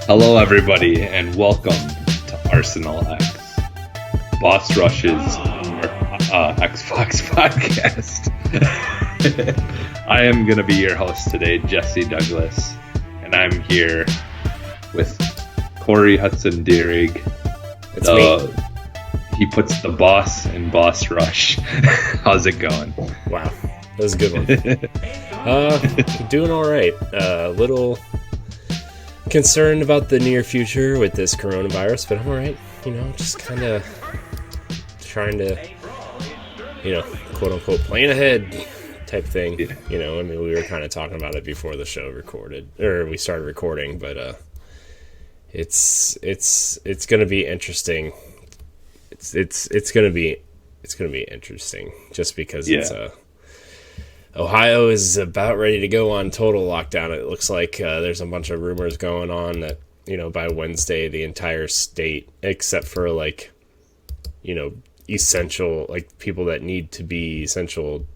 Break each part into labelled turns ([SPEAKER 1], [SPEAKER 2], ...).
[SPEAKER 1] Hello, everybody, and welcome to Arsenal X, Boss Rush's Xbox podcast. I am going to be your host today, Jesse Douglas, and I'm here with Corey Hudson-Deering.
[SPEAKER 2] It's me.
[SPEAKER 1] He puts the boss in Boss Rush. How's it going?
[SPEAKER 2] Wow, that was a good one. Doing all right. A little concerned about the near future with this coronavirus, but I'm all right. Just kind of trying to, quote unquote, plan ahead type thing. Yeah. We were kind of talking about it before the show we started recording, but it's going to be interesting. It's going to be interesting just because it's Ohio is about ready to go on total lockdown. It looks like there's a bunch of rumors going on that, by Wednesday, the entire state, except for essential, people that need to be essential,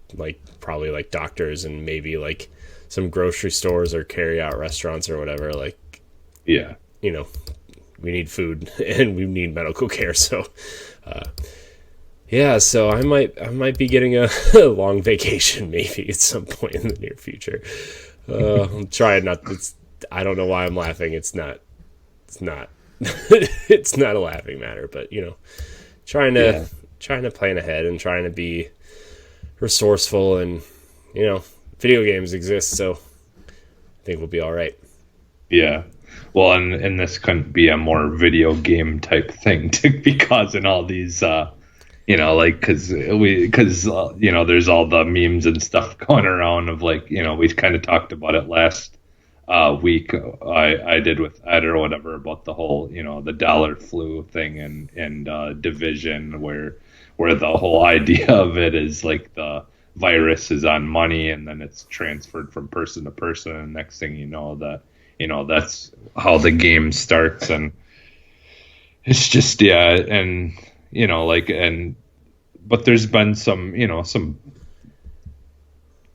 [SPEAKER 2] probably doctors and maybe some grocery stores or carry out restaurants or whatever. We need food and we need medical care. So, so I might be getting a long vacation maybe at some point in the near future. I'm trying not. I don't know why I'm laughing. It's not it's not a laughing matter, but trying to plan ahead and trying to be resourceful, and video games exist, so I think we'll be all right.
[SPEAKER 1] Yeah. Well, and this couldn't be a more video game type thing to be causing all these, because there's all the memes and stuff going around of we kind of talked about it last week. I did with Ed or whatever about the whole, the dollar flu thing and Division, where the whole idea of it is the virus is on money and then it's transferred from person to person, and next thing you know that's how the game starts. And it's just, but there's been some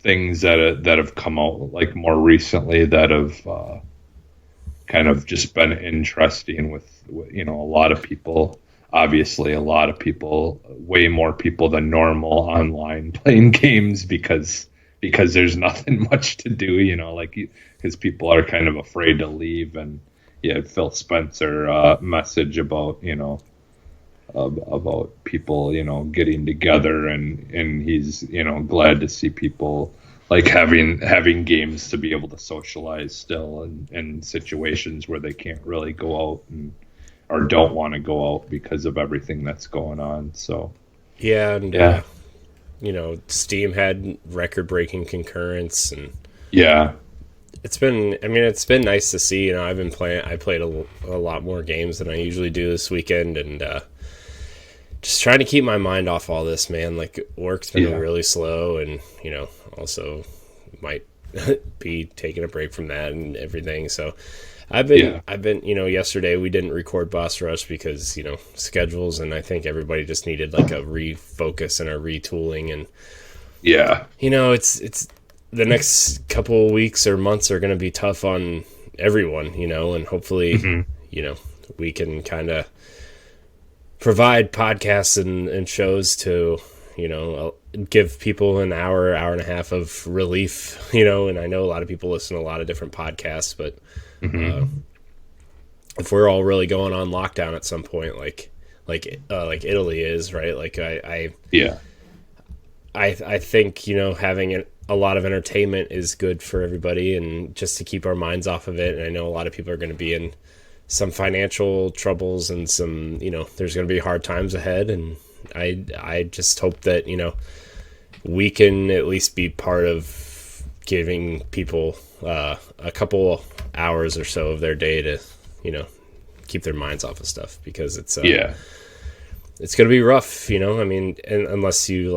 [SPEAKER 1] things that have come out more recently that have kind of just been interesting with a lot of people, obviously a lot of people, way more people than normal online playing games because there's nothing much to do, because people are kind of afraid to leave. And Phil Spencer message about about people getting together, and he's glad to see people having games to be able to socialize still in situations where they can't really go out or don't want to go out because of everything that's going on. So Steam had record-breaking concurrence, and it's been nice to see. I played a lot more games than I usually do this weekend, and just trying to keep my mind off all this, man. Work's been really slow, and also might be taking a break from that and everything. So I've been yesterday we didn't record Boss Rush because schedules, and I think everybody just needed a refocus and a retooling, and it's the next couple of weeks or months are going to be tough on everyone, and hopefully we can kind of provide podcasts and shows to give people an hour and a half of relief, and I know a lot of people listen to a lot of different podcasts, but if we're all really going on lockdown at some point, like Italy is, right? I think having a lot of entertainment is good for everybody, and just to keep our minds off of it. And I know a lot of people are going to be in some financial troubles and some there's going to be hard times ahead, and I just hope that we can at least be part of giving people a couple hours or so of their day to keep their minds off of stuff, because it's going to be rough, and unless you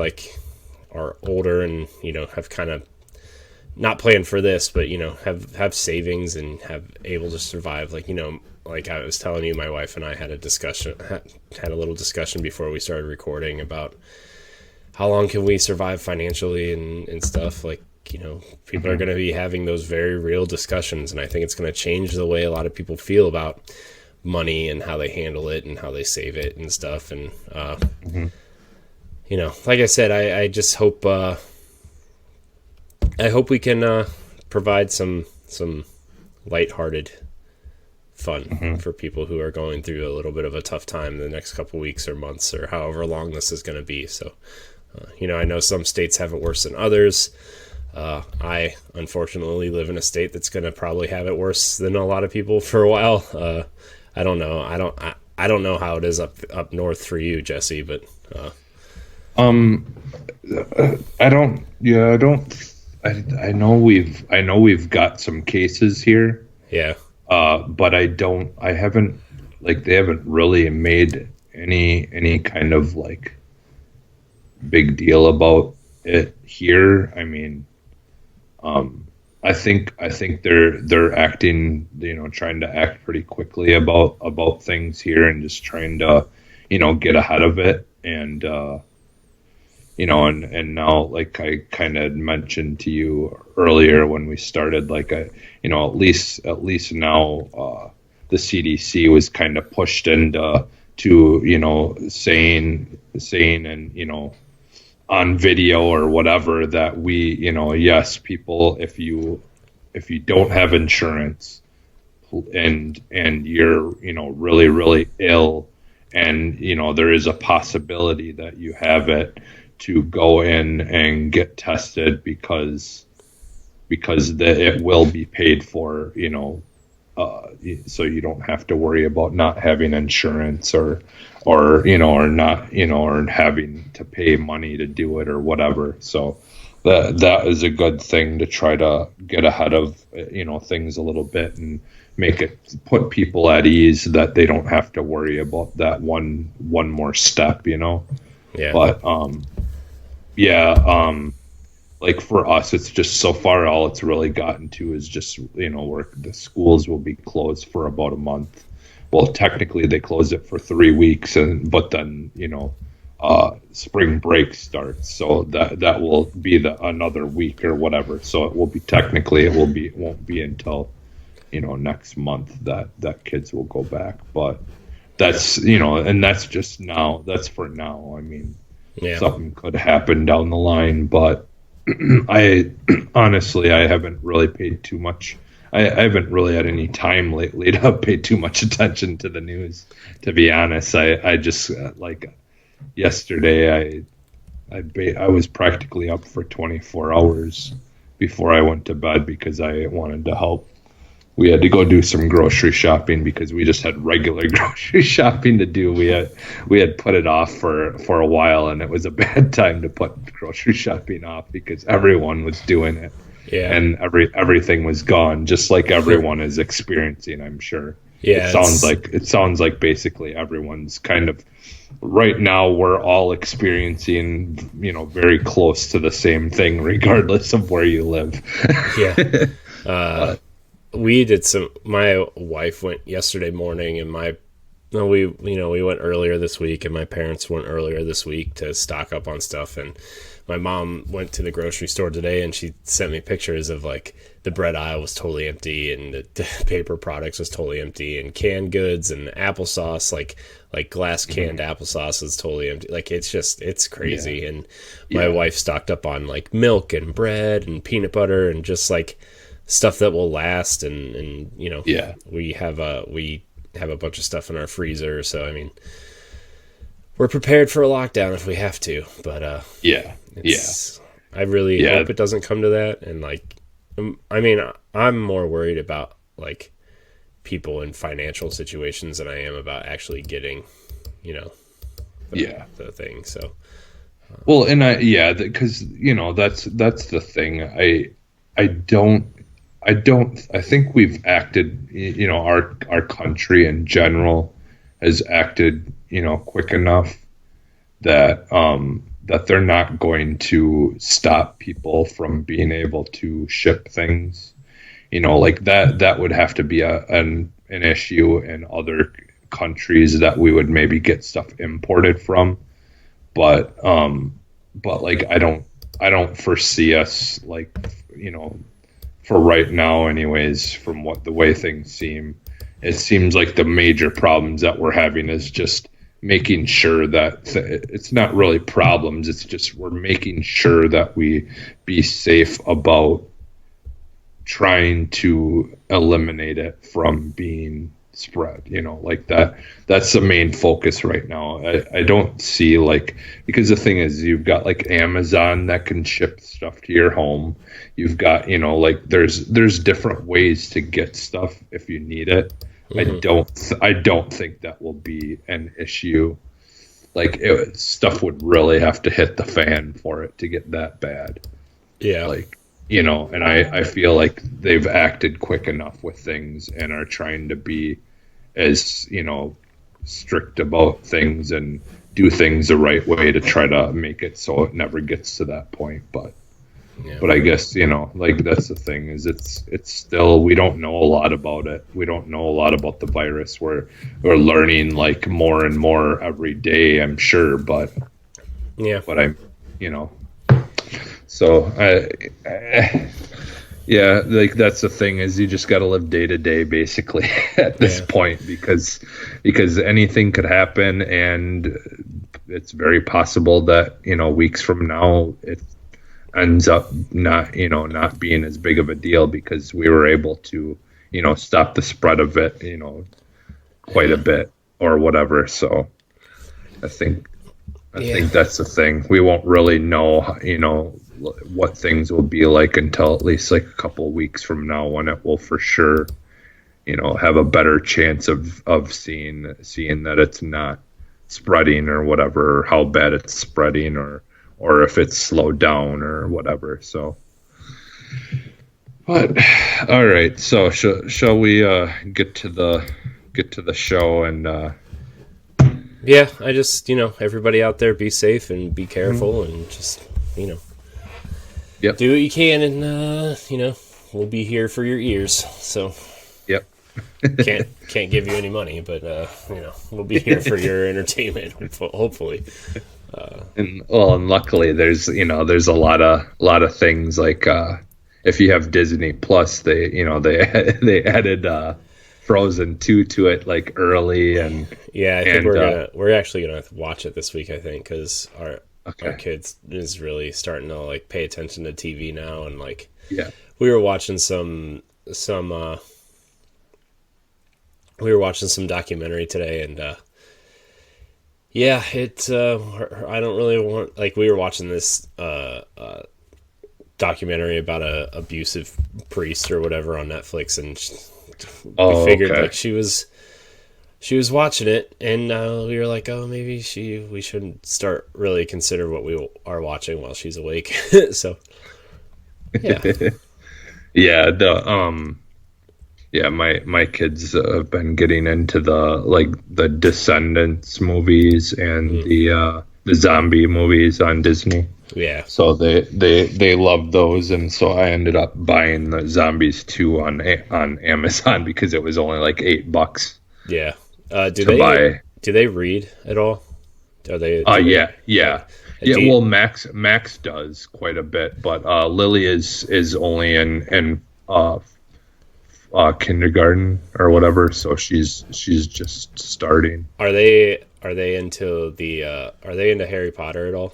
[SPEAKER 1] are older and have kind of not planned for this, but have savings and have able to survive. I was telling you, my wife and I had a little discussion before we started recording about how long can we survive financially and stuff. people are going to be having those very real discussions, and I think it's going to change the way a lot of people feel about money and how they handle it and how they save it and stuff. And like I said, I just hope we can provide some lighthearted fun for people who are going through a little bit of a tough time the next couple weeks or months or however long this is going to be. So, I know some states have it worse than others. I unfortunately live in a state that's going to probably have it worse than a lot of people for a while. I don't know. I don't know how it is up north for you, Jesse, but
[SPEAKER 3] I don't. Yeah, I don't. I know we've got some cases here.
[SPEAKER 1] Yeah.
[SPEAKER 3] But I haven't, like, they haven't really made any kind of like big deal about it here. I mean, I think they're acting, trying to act pretty quickly about things here and just trying to, get ahead of it. And, and now, like I kind of mentioned to you earlier when we started, like at least now, the CDC was kind of pushed into saying and on video or whatever that we, yes, people, if you don't have insurance and you're really really ill, and there is a possibility that you have it, to go in and get tested because it will be paid for, so you don't have to worry about not having insurance or not, or having to pay money to do it or whatever. So that is a good thing to try to get ahead of, things a little bit and put people at ease that they don't have to worry about that one more step,
[SPEAKER 1] Yeah.
[SPEAKER 3] But, like for us, it's just so far all it's really gotten to is just, where the schools will be closed for about a month. Well, technically they close it for 3 weeks, but then, spring break starts. So that will be another week or whatever. So it will be, technically it won't be until, next month that kids will go back. But that's, and that's just now, that's for now. I mean, something could happen down the line, but I honestly, I haven't really paid too much. I haven't really had any time lately to pay too much attention to the news, to be honest. I just, like yesterday, I was practically up for 24 hours before I went to bed because I wanted to help. We had to go do some grocery shopping because we just had regular grocery shopping to do. We had put it off for a while, and it was a bad time to put grocery shopping off because everyone was doing it.
[SPEAKER 1] Yeah.
[SPEAKER 3] And everything was gone, just like everyone is experiencing, I'm sure.
[SPEAKER 1] Yeah.
[SPEAKER 3] It sounds like basically everyone's kind of right now, we're all experiencing, very close to the same thing regardless of where you live.
[SPEAKER 1] Yeah. My wife went yesterday morning, and we went earlier this week, and my parents went earlier this week to stock up on stuff. And my mom went to the grocery store today, and she sent me pictures of like the bread aisle was totally empty, and the paper products was totally empty, and canned goods and applesauce, like glass canned applesauce is totally empty. Like it's crazy. Yeah. And my wife stocked up on like milk and bread and peanut butter and just like stuff that will last, and we have a bunch of stuff in our freezer, so I mean we're prepared for a lockdown if we have to, but I really hope it doesn't come to that. And like, I mean, I'm more worried about like people in financial situations than I am about actually getting the thing. So
[SPEAKER 3] well, and because that's the thing. I think we've acted, our country in general has acted, quick enough that that they're not going to stop people from being able to ship things. Like that would have to be an issue in other countries that we would maybe get stuff imported from. But like don't foresee us like, you know, for right now anyways, from what the way things seem, it seems like the major problems that we're having is just making sure that it's not really problems, it's just we're making sure that we be safe about trying to eliminate it from being spread, you know, like that's the main focus right now. I don't see like, because the thing is, you've got like Amazon that can ship stuff to your home. You've got, you know, like there's different ways to get stuff if you need it. I don't think that will be an issue. Like stuff would really have to hit the fan for it to get that bad.
[SPEAKER 1] Yeah.
[SPEAKER 3] Like, you know, and I feel like they've acted quick enough with things and are trying to be as, you know, strict about things and do things the right way to try to make it so it never gets to that point. But I guess, you know, like that's the thing is it's still, we don't know a lot about it. We don't know a lot about the virus. We're learning like more and more every day, I'm sure, but I'm, you know, so yeah, like that's the thing is you just got to live day to day basically at this point because anything could happen, and it's very possible that, you know, weeks from now it ends up not being as big of a deal because we were able to, you know, stop the spread of it, you know, quite a bit or whatever. So I think that's the thing. We won't really know, you know, what things will be like until at least like a couple of weeks from now, when it will for sure, you know, have a better chance of seeing that it's not spreading or whatever, or how bad it's spreading, or if it's slowed down or whatever. So, but all right. So shall we get to the show and
[SPEAKER 1] yeah, I just, you know, everybody out there, be safe and be careful and just, you know, do what you can, and you know, we'll be here for your ears. So can't give you any money, but you know, we'll be here for your entertainment, hopefully.
[SPEAKER 3] And luckily there's a lot of things like if you have Disney Plus, they they added Frozen 2 to it like early, and
[SPEAKER 1] I think we're actually gonna watch it this week, I think, because our kids is really starting to like pay attention to TV now, and like we were watching some documentary today, and I don't really want, like, we were watching this documentary about a abusive priest or whatever on Netflix, and we figured like she was watching it, and we were like, oh, maybe we shouldn't start really consider what we are watching while she's awake. So
[SPEAKER 3] my kids have been getting into the Descendants movies and the zombie movies on Disney.
[SPEAKER 1] Yeah.
[SPEAKER 3] So they love those, and so I ended up buying the Zombies 2 on Amazon because it was only like $8.
[SPEAKER 1] Yeah. Do they read at all? Are they?
[SPEAKER 3] Yeah. Well, Max does quite a bit, but Lily is only in kindergarten or whatever, so she's just starting.
[SPEAKER 1] Are they into Harry Potter at all?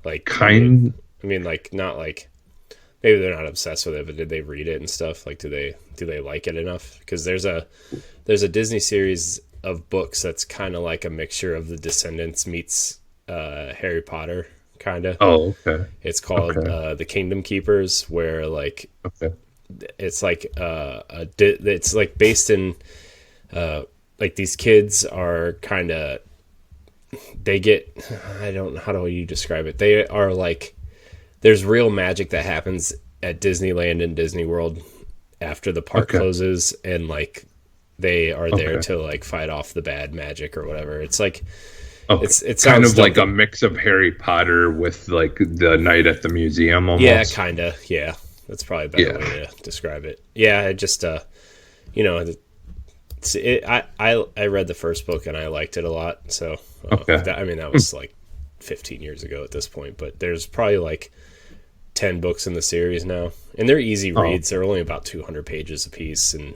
[SPEAKER 1] Like
[SPEAKER 3] kind.
[SPEAKER 1] I mean, like, not like, maybe they're not obsessed with it, but did they read it and stuff? Like, do they like it enough? Because there's a Disney series of books that's kind of like a mixture of the Descendants meets Harry Potter, kind of.
[SPEAKER 3] Oh, okay.
[SPEAKER 1] It's called The Kingdom Keepers, where like it's like it's like based in like these kids are kind of, they get, I don't know, how do you describe it? They are like, there's real magic that happens at Disneyland and Disney World after the park closes, and like they are there to like fight off the bad magic or whatever. It's like it's
[SPEAKER 3] kind of like a mix of Harry Potter with like the night at the museum almost.
[SPEAKER 1] Yeah, kind of. Yeah, that's probably a better way to describe it. Yeah, it just you know, I read the first book and I liked it a lot. So that was like
[SPEAKER 2] 15 years ago at this point, but there's probably like 10 books in the series now, and they're easy reads. They're only about 200 pages a piece, and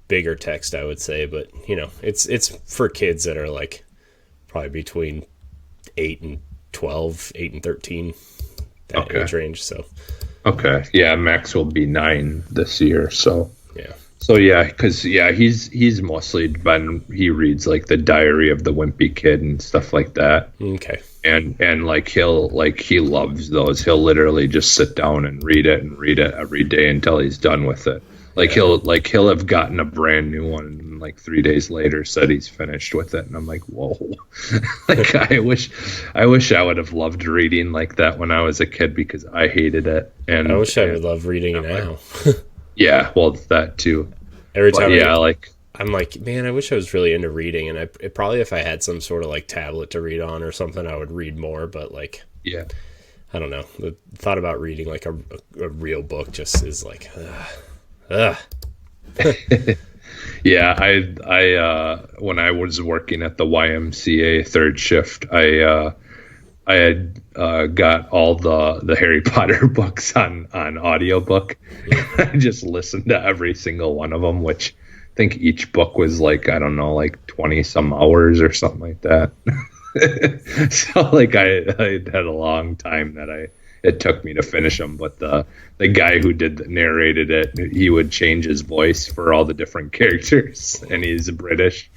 [SPEAKER 2] bigger text, I would say, but it's for kids that are like probably between 8 and 12, 8 and 13, that age range. So
[SPEAKER 3] yeah, Max will be 9 this year, so
[SPEAKER 2] yeah.
[SPEAKER 3] So because he's mostly he reads like the Diary of the Wimpy Kid and stuff like that.
[SPEAKER 2] Okay.
[SPEAKER 3] And like he loves those. He'll literally just sit down and read it every day until he's done with it. Like he'll have gotten a brand new one and like 3 days later said he's finished with it, and I'm like, whoa. Like I wish I would have loved reading like that when I was a kid, because I hated it. And
[SPEAKER 2] I wish I would love reading it now.
[SPEAKER 3] Yeah, well, that too.
[SPEAKER 2] Every time
[SPEAKER 3] I'm
[SPEAKER 2] like, man, I wish I was really into reading, and probably if I had some sort of like tablet to read on or something, I would read more. But like, I don't know. The thought about reading like a real book just is like,
[SPEAKER 3] Yeah, I when I was working at the YMCA third shift, I had got all the Harry Potter books on audiobook. I just listened to every single one of them, which I think each book was like, I don't know, like 20 some hours or something like that. So like I had a long time that it took me to finish them. But the guy who narrated it, he would change his voice for all the different characters, and he's British,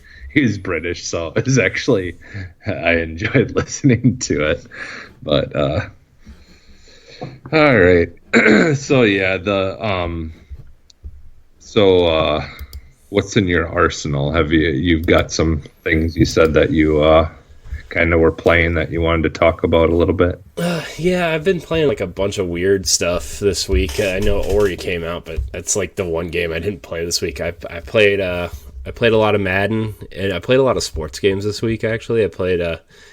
[SPEAKER 3] so it's actually, I enjoyed listening to it. But all right. So yeah, what's in your arsenal? You've got some things you said that you kind of were playing that you wanted to talk about a little bit?
[SPEAKER 2] Yeah, I've been playing like a bunch of weird stuff this week. I know Ori came out, but that's like the one game I didn't play this week. I played a lot of Madden, and I played a lot of sports games this week, actually. I played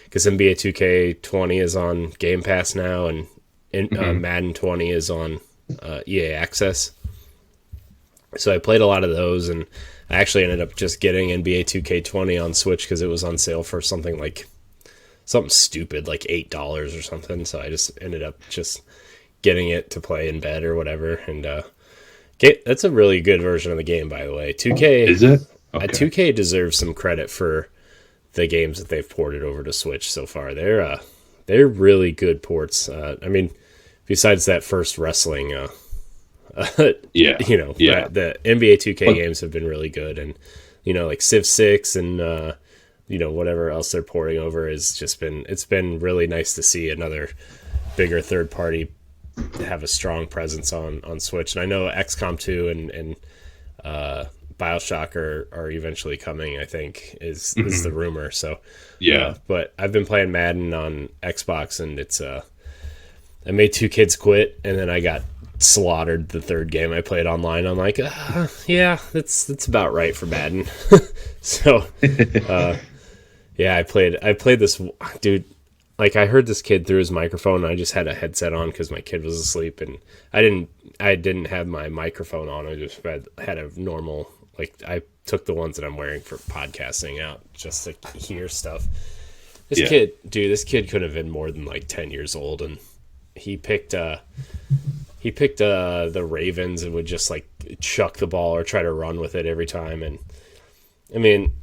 [SPEAKER 2] because NBA 2K20 is on Game Pass now, and Madden 20 is on EA Access. So I played a lot of those, and I actually ended up just getting NBA 2K20 on Switch because it was on sale for something stupid, like $8 or something. So I just ended up just getting it to play in bed or whatever. And that's a really good version of the game, by the way. 2K
[SPEAKER 3] is it? Okay.
[SPEAKER 2] 2K deserves some credit for the games that they've ported over to Switch so far. They're really good ports. I mean, besides that first wrestling, the NBA 2K games have been really good, and like Civ 6 and whatever else they're porting over has just been really nice to see another bigger third party have a strong presence on Switch. And I know XCOM 2 and BioShock are eventually coming, I think, is the rumor. So but I've been playing Madden on Xbox, and it's I made 2 kids quit, and then I got slaughtered the third game I played online. I'm like, that's about right for Madden. So I played this dude. Like, I heard this kid through his microphone, and I just had a headset on because my kid was asleep, and I didn't have my microphone on. I just had a normal, like, I took the ones that I'm wearing for podcasting out just to hear stuff. This kid could have been more than like 10 years old, and he picked the Ravens and would just like chuck the ball or try to run with it every time. And I mean,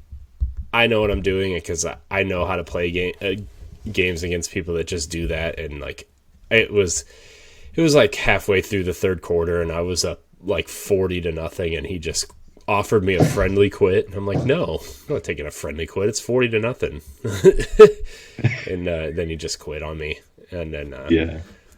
[SPEAKER 2] I know what I'm doing because I know how to play games against people that just do that. And like it was like halfway through the third quarter, and I was up like 40-0, and he just offered me a friendly quit, and I'm like, no, I'm not taking a friendly quit. It's 40-0. And then he just quit on me. And then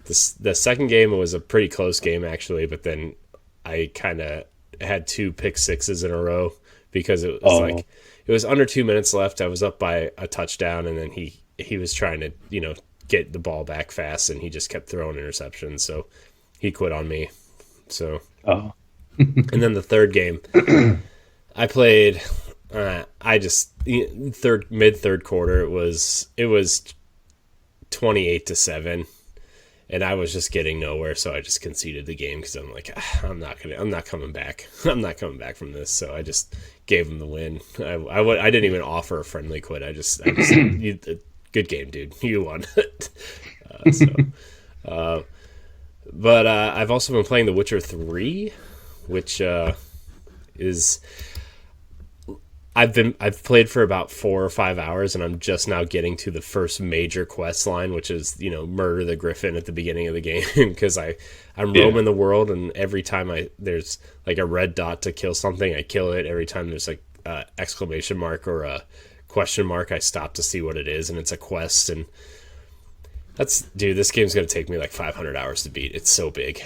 [SPEAKER 2] the second game was a pretty close game, actually, but then I kind of had 2 pick sixes in a row because it was it was under 2 minutes left. I was up by a touchdown, and then he was trying to get the ball back fast, and he just kept throwing interceptions, so he quit on me. So and then the third game I played, mid third quarter, it was 28-7. And I was just getting nowhere, so I just conceded the game because I'm like, I'm not coming back. I'm not coming back from this. So I just gave him the win. I didn't even offer a friendly quit. I just good game, dude. You won. uh, so, uh, but I've also been playing The Witcher 3, which is I've played for about 4 or 5 hours, and I'm just now getting to the first major quest line, which is, you know, murder the Griffin at the beginning of the game, because I'm roaming the world, and every time there's like a red dot to kill something, I kill it. Every time there's like exclamation mark or a question mark, I stop to see what it is, and it's a quest. And dude, this game's gonna take me like 500 hours to beat. It's so big.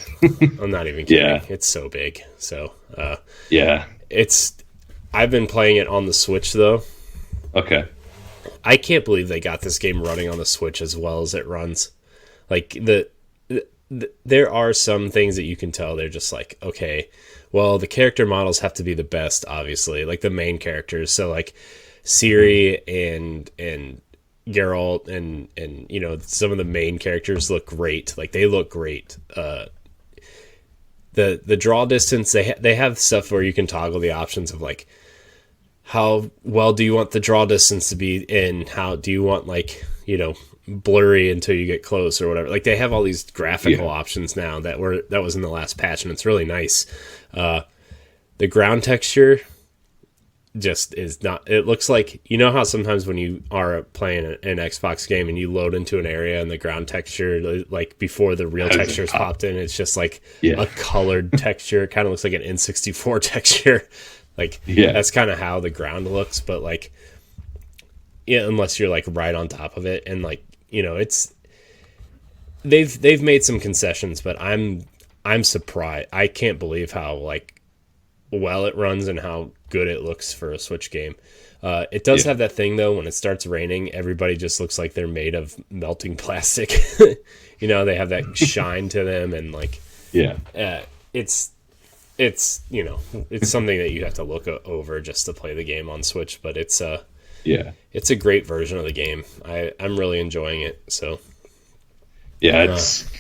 [SPEAKER 2] I'm not even kidding.
[SPEAKER 3] Yeah.
[SPEAKER 2] It's so big. So
[SPEAKER 3] Yeah.
[SPEAKER 2] I've been playing it on the Switch, though.
[SPEAKER 3] Okay.
[SPEAKER 2] I can't believe they got this game running on the Switch as well as it runs. Like, there are some things that you can tell they're just like, okay, well, the character models have to be the best, obviously, like the main characters. So, like, Ciri and Geralt and you know, some of the main characters look great. Like, they look great. The draw distance, they have stuff where you can toggle the options of like, how well do you want the draw distance to be, and how do you want, like, you know, blurry until you get close or whatever. Like, they have all these graphical options now that was in the last patch, and it's really nice. The ground texture just is not, it looks like, you know how sometimes when you are playing an Xbox game and you load into an area and the ground texture, like before the real texture's popped in, it's just like a colored texture. It kind of looks like an N64 texture. Like, that's kind of how the ground looks, but like, yeah, unless you're like right on top of it. And like, you know, they've made some concessions, but I'm surprised. I can't believe how like well it runs and how good it looks for a Switch game. It does have that thing though, when it starts raining, everybody just looks like they're made of melting plastic. You know, they have that shine to them, and like, it's you know, it's something that you have to look over just to play the game on Switch, but it's a great version of the game. I'm really enjoying it. So
[SPEAKER 3] it's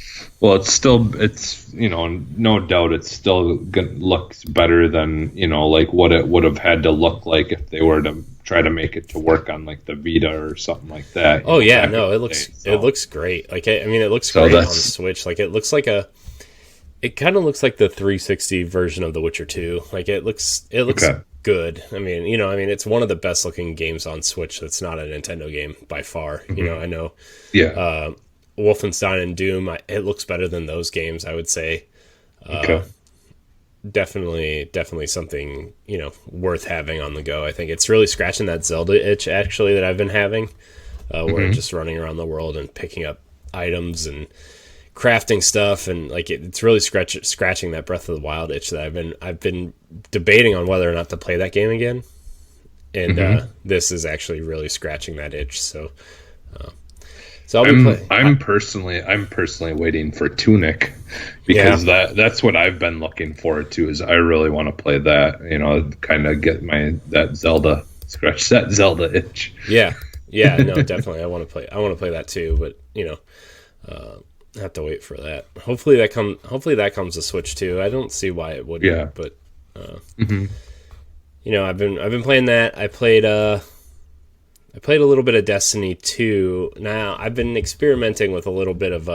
[SPEAKER 3] you know, no doubt it's still looks better than, you know, like what it would have had to look like if they were to try to make it to work on like the Vita or something like that.
[SPEAKER 2] Oh yeah, no, it looks great. Like, I mean, it looks great on the Switch. Like, it looks like it kind of looks like the 360 version of The Witcher 2. Like, it looks good. I mean, you know, it's one of the best looking games on Switch that's not a Nintendo game by far. You know, I know. Yeah. Wolfenstein and Doom, it looks better than those games, I would say. Definitely something, you know, worth having on the go. I think it's really scratching that Zelda itch, actually, that I've been having, where I'm just running around the world and picking up items and crafting stuff, and like it's really scratching that Breath of the Wild itch that I've been debating on whether or not to play that game again, and this is actually really scratching that itch. So
[SPEAKER 3] I'm personally waiting for Tunic, because that's what I've been looking forward to. Is I really want to play that, you know, kind of get scratch that Zelda itch.
[SPEAKER 2] Yeah, no, definitely. I want to play that too, but you know, I have to wait for that. Hopefully that comes to Switch too. I don't see why it wouldn't. Yeah, but you know, I've been playing that. I played a little bit of Destiny 2. Now, I've been experimenting with a little bit of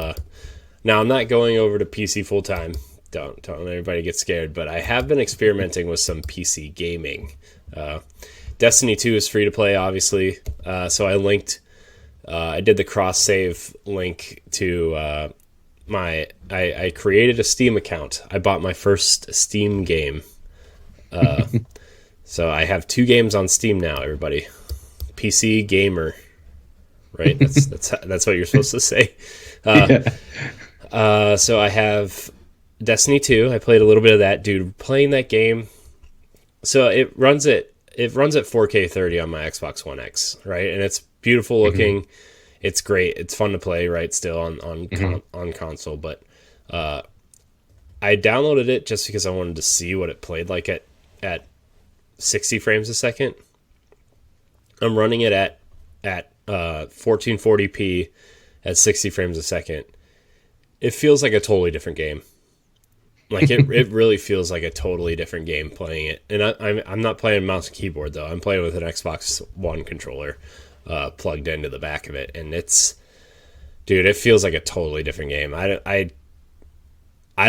[SPEAKER 2] now, I'm not going over to PC full time. Don't let everybody get scared, but I have been experimenting with some PC gaming. Destiny 2 is free to play, obviously. So I did the cross save link to I created a Steam account. I bought my first Steam game. So I have 2 games on Steam now, everybody. PC gamer, right? That's what you're supposed to say. So I have Destiny 2. I played a little bit of that, dude. Playing that game, so it runs at 4K 30 on my Xbox One X, right? And it's beautiful looking. It's great. It's fun to play, right? Still on console, but I downloaded it just because I wanted to see what it played like at 60 frames a second. I'm running it at 1440p at 60 frames a second. It feels like a totally different game. Like it really feels like a totally different game playing it. And I'm not playing mouse and keyboard though. I'm playing with an Xbox One controller.
[SPEAKER 1] plugged into the back of it, and dude, it feels like a totally different game. I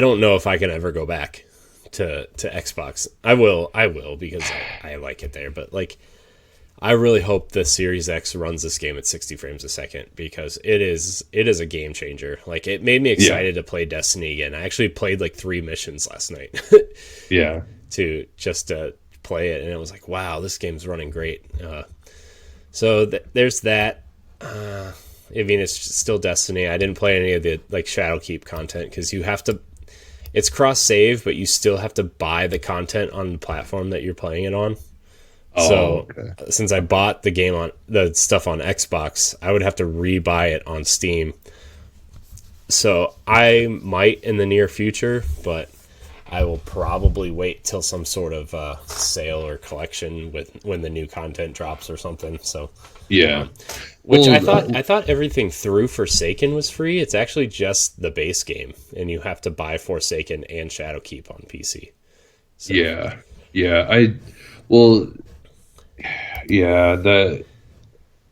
[SPEAKER 1] don't know if I can ever go back to Xbox. I will because I like it there, but like I really hope the Series X runs this game at 60 frames a second, because it is a game changer. Like, it made me excited to play Destiny again. I actually played like 3 missions last night.
[SPEAKER 3] Yeah.
[SPEAKER 1] To play it, and it was like, wow, this game's running great. So there's that. I mean, it's still Destiny. I didn't play any of the like Shadowkeep content, because you have to. It's cross save, but you still have to buy the content on the platform that you're playing it on. So since I bought the stuff on Xbox, I would have to rebuy it on Steam. So I might in the near future, but I will probably wait till some sort of sale or collection when the new content drops or something. So
[SPEAKER 3] yeah,
[SPEAKER 1] which I thought everything through Forsaken was free. It's actually just the base game, and you have to buy Forsaken and Shadowkeep on PC. So.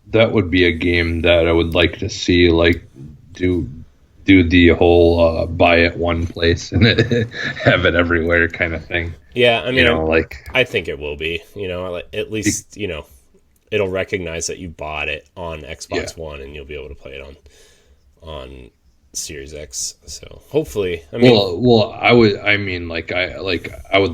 [SPEAKER 3] That would be a game that I would like to see, like, do the whole buy it one place and have it everywhere kind of thing.
[SPEAKER 1] Yeah, I mean,
[SPEAKER 3] I
[SPEAKER 1] think it will be. At least it'll recognize that you bought it on Xbox One, and you'll be able to play it on Series X. So hopefully, I mean,
[SPEAKER 3] I would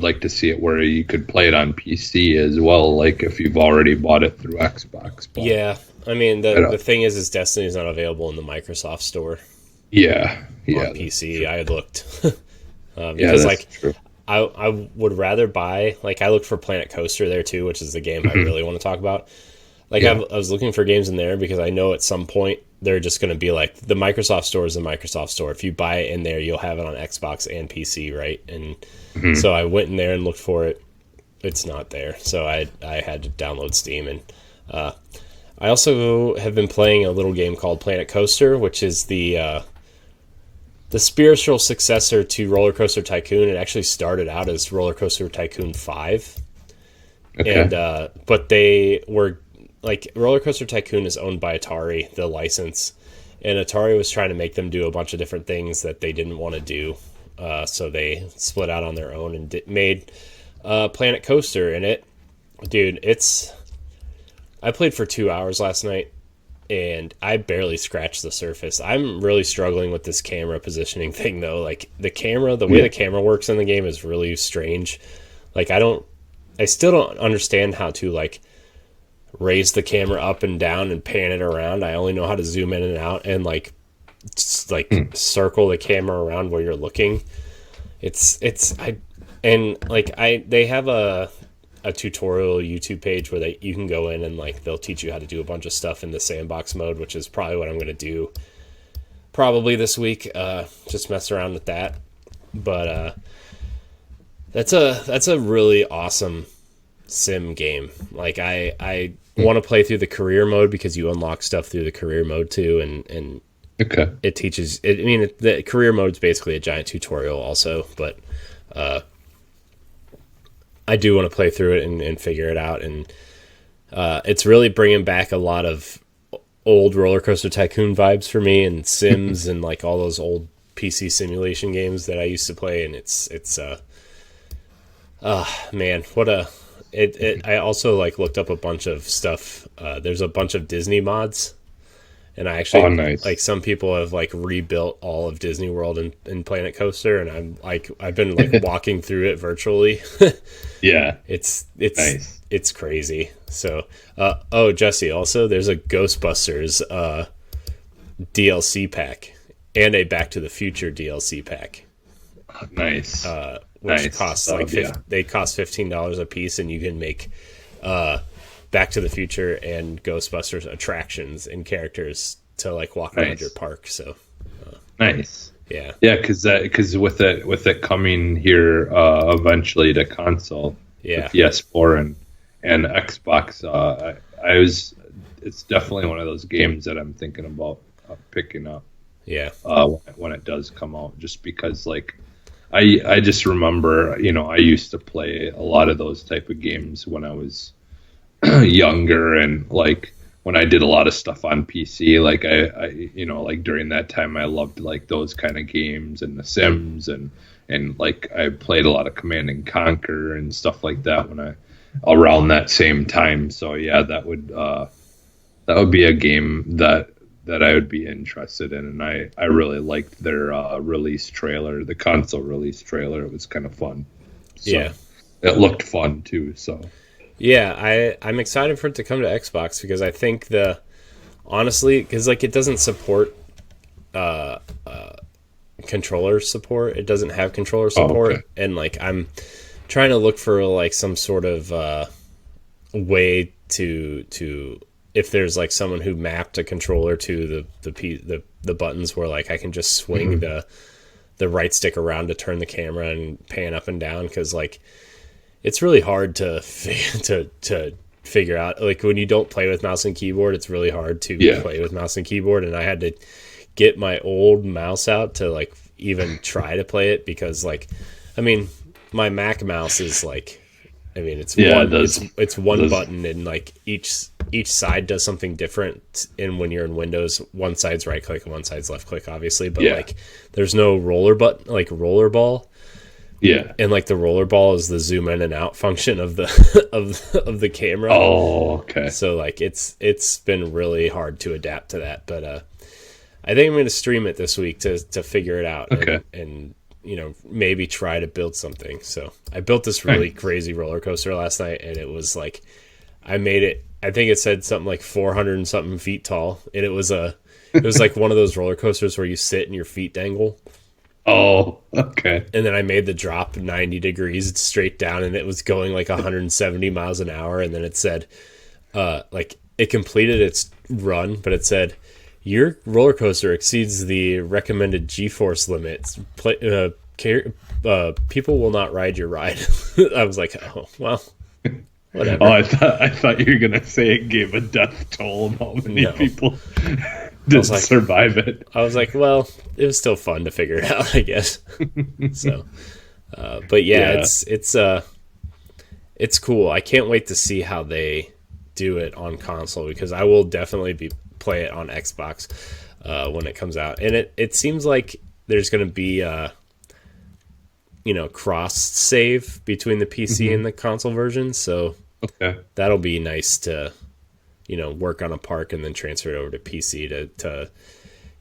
[SPEAKER 3] like to see it where you could play it on PC as well, like if you've already bought it through Xbox. But,
[SPEAKER 1] yeah, I mean, the thing is Destiny is not available in the Microsoft Store.
[SPEAKER 3] Yeah,
[SPEAKER 1] on PC. I had looked because true. I would rather buy, like, I looked for Planet Coaster there too, which is the game I really want to talk about. Like, I was looking for games in there because I know at some point they're just going to be like, the Microsoft Store is the Microsoft Store. If you buy it in there, you'll have it on Xbox and PC, right? And so I went in there and looked for it. It's not there, so I had to download Steam. And I also have been playing a little game called Planet Coaster, which is the spiritual successor to Roller Coaster Tycoon. It actually started out as Roller Coaster Tycoon 5. Okay. And but they were, like, Roller Coaster Tycoon is owned by Atari, the license, and Atari was trying to make them do a bunch of different things that they didn't want to do. So they split out on their own and made Planet Coaster. And I played for 2 hours last night, and I barely scratched the surface. I'm really struggling with this camera positioning thing, though. Like, the way the camera works in the game is really strange. Like, I still don't understand how to, like, raise the camera up and down and pan it around. I only know how to zoom in and out and, like, circle the camera around where you're looking. They have a tutorial YouTube page where you can go in and, like, they'll teach you how to do a bunch of stuff in the sandbox mode, which is probably what I'm going to do probably this week. Just mess around with that. But that's a really awesome sim game. Like, I want to play through the career mode because you unlock stuff through the career mode too, and it teaches it. I mean, the career mode is basically a giant tutorial also, but I do want to play through it and figure it out. And it's really bringing back a lot of old Roller Coaster Tycoon vibes for me, and Sims and, like, all those old PC simulation games that I used to play. And man, I also, like, looked up a bunch of stuff. There's a bunch of Disney mods. And I actually,
[SPEAKER 3] nice.
[SPEAKER 1] Like, some people have, like, rebuilt all of Disney World in Planet Coaster, and I've been, like, walking through it virtually.
[SPEAKER 3] Yeah,
[SPEAKER 1] it's
[SPEAKER 3] nice.
[SPEAKER 1] It's crazy. So, Jesse, also there's a Ghostbusters DLC pack and a Back to the Future DLC pack.
[SPEAKER 3] Nice.
[SPEAKER 1] Which costs they cost $15 a piece, and you can make Back to the Future and Ghostbusters attractions and characters to, like, walk around your park. So
[SPEAKER 3] nice.
[SPEAKER 1] Yeah.
[SPEAKER 3] Because with it coming here eventually to console, with PS4 and Xbox, it's definitely one of those games that I'm thinking about picking up.
[SPEAKER 1] Yeah.
[SPEAKER 3] When it does come out, just because, like, I just remember, I used to play a lot of those type of games when I was younger, and, like, when I did a lot of stuff on PC, like I like during that time, I loved like those kind of games and The Sims and like I played a lot of Command and Conquer and stuff like that when I around that same time. So yeah, that would be a game that I would be interested in, and I really liked their release trailer, the console release trailer. It was kind of fun. So,
[SPEAKER 1] Yeah,
[SPEAKER 3] it looked fun too. So
[SPEAKER 1] yeah, I'm excited for it to come to Xbox because I think honestly, because like it doesn't support controller support. It doesn't have controller support,
[SPEAKER 3] okay.
[SPEAKER 1] and like I'm trying to look for like some sort of way to if there's like someone who mapped a controller to the buttons where like I can just swing the right stick around to turn the camera and pan up and down, because like it's really hard to figure out, like when you don't play with mouse and keyboard, it's really hard to play with mouse and keyboard, and I had to get my old mouse out to like even try to play it, because like I mean my Mac mouse is like, I mean, it's one button, and like each side does something different. And when you're in Windows, one side's right click and one side's left click, obviously. But like, there's no roller button, like roller ball.
[SPEAKER 3] Yeah,
[SPEAKER 1] and like the roller ball is the zoom in and out function of the of the camera.
[SPEAKER 3] Oh, okay.
[SPEAKER 1] So like, it's been really hard to adapt to that. But I think I'm going to stream it this week to figure it out.
[SPEAKER 3] Okay.
[SPEAKER 1] And you know, maybe try to build something. So I built this really crazy roller coaster last night, and it was like, I made it, I think it said something like 400 and something feet tall. And it was like one of those roller coasters where you sit and your feet dangle.
[SPEAKER 3] Oh, okay.
[SPEAKER 1] And then I made the drop 90 degrees straight down, and it was going like 170 miles an hour. And then it said, like it completed its run, but it said, your roller coaster exceeds the recommended G-force limits. People will not ride your ride. I was like, oh, well, whatever.
[SPEAKER 3] Oh, I thought you were gonna say it gave a death toll of how many people didn't survive it.
[SPEAKER 1] I was like, well, it was still fun to figure it out, I guess. So, but yeah, it's cool. I can't wait to see how they do it on console, because I will definitely play it on Xbox when it comes out. And it seems like there's going to be cross save between the PC and the console version, so that'll be nice to work on a park and then transfer it over to PC to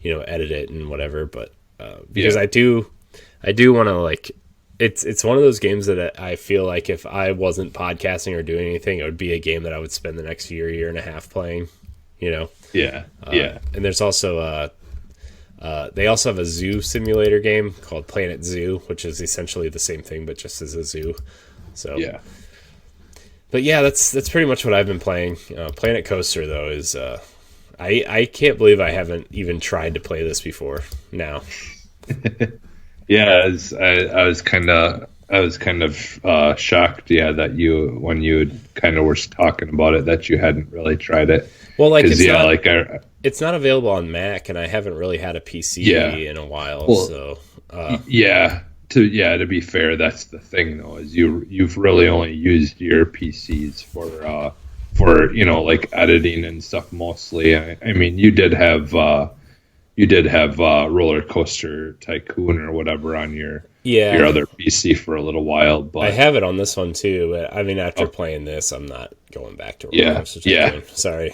[SPEAKER 1] edit it and whatever. But because I do want to, like, it's one of those games that I feel like if I wasn't podcasting or doing anything, it would be a game that I would spend the next year and a half playing. And there's also they also have a zoo simulator game called Planet Zoo, which is essentially the same thing but just as a zoo. So but yeah, that's pretty much what I've been playing. Planet Coaster though is I can't believe I haven't even tried to play this before now.
[SPEAKER 3] Yeah, I was kind of shocked, that when you kind of were talking about it, that you hadn't really tried it.
[SPEAKER 1] Well, like it's not available on Mac, and I haven't really had a PC in a while. Well, so
[SPEAKER 3] to be fair, that's the thing though, is you've really only used your PCs for like editing and stuff mostly. I mean, you did have Roller Coaster Tycoon or whatever on your other PC for a little while, but
[SPEAKER 1] I have it on this one too. But I mean, after playing this, I'm not going back to Roller Coaster Tycoon. Sorry.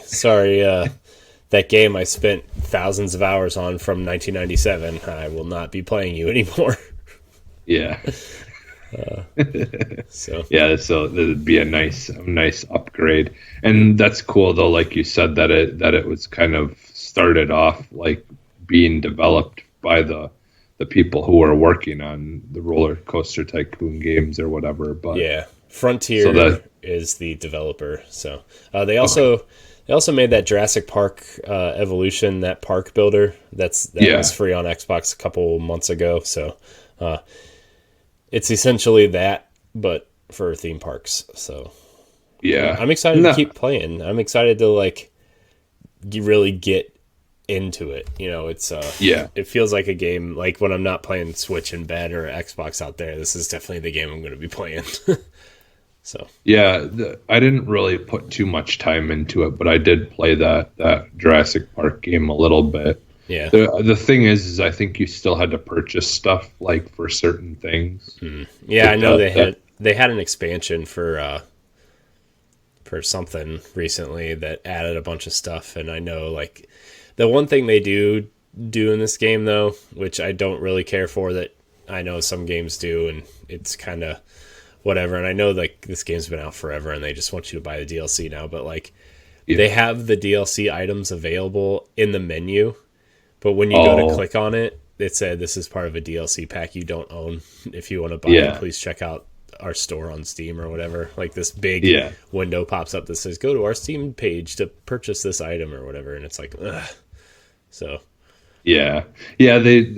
[SPEAKER 1] That game I spent thousands of hours on from 1997. I will not be playing you anymore.
[SPEAKER 3] Yeah.
[SPEAKER 1] So
[SPEAKER 3] it'd be a nice upgrade, and that's cool though. Like you said, that it was kind of started off like being developed by the people who are working on the Roller Coaster Tycoon games or whatever. But
[SPEAKER 1] Frontier is the developer. So they also made that Jurassic Park Evolution, that park builder that was free on Xbox a couple months ago. So it's essentially that, but for theme parks. So I'm excited to keep playing. I'm excited to like really get into it. It's it feels like a game, like when I'm not playing Switch in bed or Xbox out there, this is definitely the game I'm going to be playing. So
[SPEAKER 3] Yeah, I didn't really put too much time into it, but I did play that Jurassic Park game a little bit.
[SPEAKER 1] yeah,
[SPEAKER 3] The thing is I think you still had to purchase stuff like for certain things.
[SPEAKER 1] yeah. I
[SPEAKER 3] Like
[SPEAKER 1] know
[SPEAKER 3] that.
[SPEAKER 1] they had an expansion for something recently that added a bunch of stuff, and I know like the one thing they do in this game though, which I don't really care for, that I know some games do, and it's kind of whatever. And I know like this game's been out forever, and they just want you to buy the DLC now, but like they
[SPEAKER 3] Yeah.
[SPEAKER 1] have the DLC items available in the menu, but when you go to
[SPEAKER 3] Oh,
[SPEAKER 1] click on it, it said this is part of a DLC pack you don't own. If you want to buy it,
[SPEAKER 3] yeah.
[SPEAKER 1] please check out our store on Steam or whatever. Like this big
[SPEAKER 3] Yeah.
[SPEAKER 1] window pops up that says go to our Steam page to purchase this item or whatever, and it's like, ugh. So
[SPEAKER 3] Yeah. Yeah, they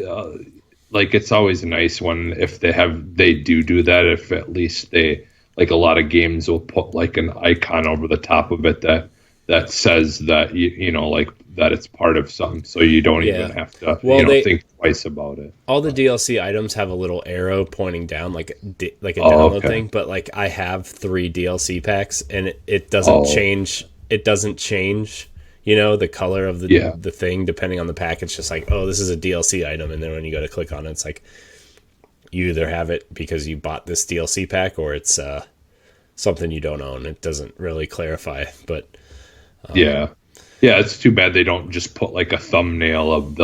[SPEAKER 3] like it's always nice when if they do that, if at least they like a lot of games will put like an icon over the top of it that says that you know like that it's part of something, so you don't even
[SPEAKER 1] yeah,
[SPEAKER 3] have to
[SPEAKER 1] well
[SPEAKER 3] think twice about it.
[SPEAKER 1] all the DLC items have a little arrow pointing down, like like a
[SPEAKER 3] Oh,
[SPEAKER 1] download
[SPEAKER 3] okay.
[SPEAKER 1] thing. But like I have 3 DLC packs, and it doesn't
[SPEAKER 3] Oh,
[SPEAKER 1] change. It doesn't change. You know, the color of
[SPEAKER 3] yeah.
[SPEAKER 1] the thing depending on the pack. It's just like, oh, this is a DLC item, and then when you go to click on it, it's like you either have it because you bought this DLC pack, or it's something you don't own. It doesn't really clarify, but
[SPEAKER 3] Yeah. Yeah, it's too bad they don't just put like a thumbnail of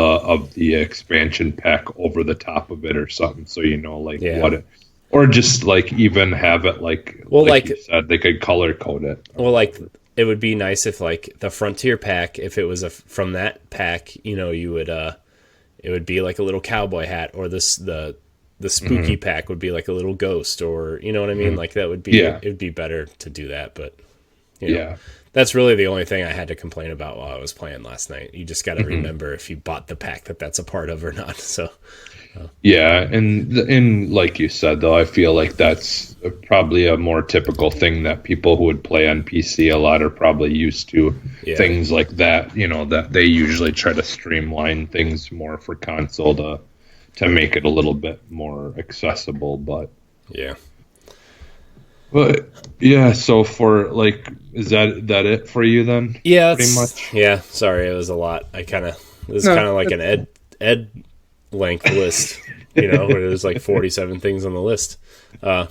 [SPEAKER 3] the expansion pack over the top of it or something, so you know like
[SPEAKER 1] yeah.
[SPEAKER 3] what it, or just like even have it
[SPEAKER 1] Well,
[SPEAKER 3] like
[SPEAKER 1] like
[SPEAKER 3] you said, they could color code it.
[SPEAKER 1] Well, like it would be nice if like the Frontier pack, if it was from that pack, you know, you would it would be like a little cowboy hat, or the spooky
[SPEAKER 3] Hmm.
[SPEAKER 1] pack would be like a little ghost, or you know what I mean?
[SPEAKER 3] Hmm.
[SPEAKER 1] Like that would be
[SPEAKER 3] Yeah.
[SPEAKER 1] it would be better to do that, but you know,
[SPEAKER 3] Yeah.
[SPEAKER 1] that's really the only thing I had to complain about while I was playing last night. You just got to
[SPEAKER 3] Hmm.
[SPEAKER 1] remember if you bought the pack that that's a part of or not. So,
[SPEAKER 3] Yeah, and like you said though, I feel like that's probably a more typical thing that people who would play on PC a lot are probably used to.
[SPEAKER 1] yeah.
[SPEAKER 3] Things like that, you know, that they usually try to streamline things more for console to make it a little bit more accessible.
[SPEAKER 1] Yeah.
[SPEAKER 3] But yeah, so for like, is that it for you then?
[SPEAKER 1] Yeah,
[SPEAKER 3] Pretty
[SPEAKER 1] it's
[SPEAKER 3] much.
[SPEAKER 1] yeah, sorry, it was a lot. It was
[SPEAKER 3] No.
[SPEAKER 1] kind of like an ed length list, you know, where there's like 47 things on the list.
[SPEAKER 3] Well,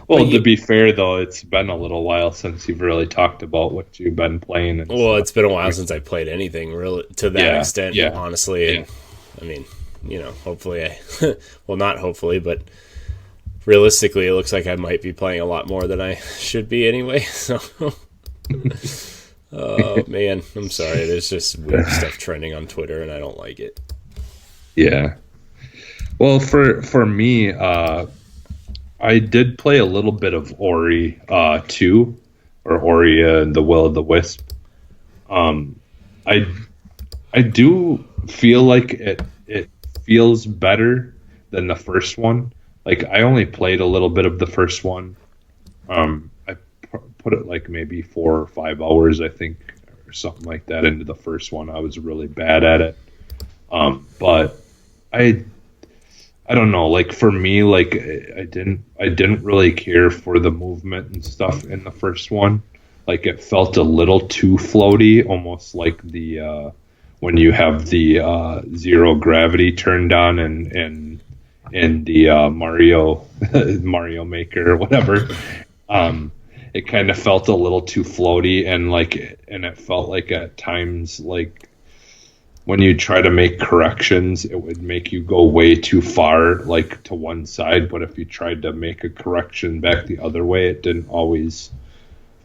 [SPEAKER 1] But
[SPEAKER 3] to be fair though, it's been a little while since you've really talked about what you've been playing and
[SPEAKER 1] well,
[SPEAKER 3] stuff.
[SPEAKER 1] it's been a while since I played anything really to that
[SPEAKER 3] Yeah,
[SPEAKER 1] extent,
[SPEAKER 3] yeah,
[SPEAKER 1] honestly. And
[SPEAKER 3] yeah.
[SPEAKER 1] I mean, you know, hopefully well, not hopefully, but realistically, it looks like I might be playing a lot more than I should be anyway. So, oh man, I'm sorry. There's just weird stuff trending on Twitter, and I don't like it.
[SPEAKER 3] Yeah. Well, for me, I did play a little bit of Ori 2 or Ori and the Will of the Wisp. Um, I I do feel like it feels better than the first one. Like I only played a little bit of the first one. I put it like maybe 4 or 5 hours, I think, or something like that into the first one. I was really bad at it. But I don't know. Like for me, like I didn't really care for the movement and stuff in the first one. Like it felt a little too floaty, almost like the when you have the zero gravity turned on and the Mario Mario Maker or whatever. It kind of felt a little too floaty and it felt like at times like when you try to make corrections, it would make you go way too far, like to one side. But if you tried to make a correction back the other way, it didn't always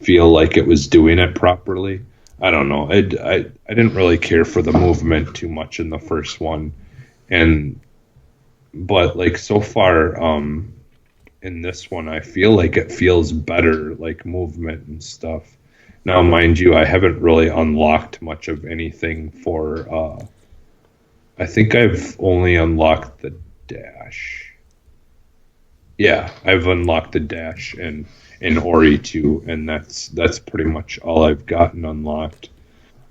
[SPEAKER 3] feel like it was doing it properly. I don't know. I didn't really care for the movement too much in the first one, and but like so far, in this one, I feel like it feels better, like movement and stuff. Now, mind you, I haven't really unlocked much of anything for. I think I've only unlocked the dash. Yeah, I've unlocked the dash in Ori 2, and that's pretty much all I've gotten unlocked.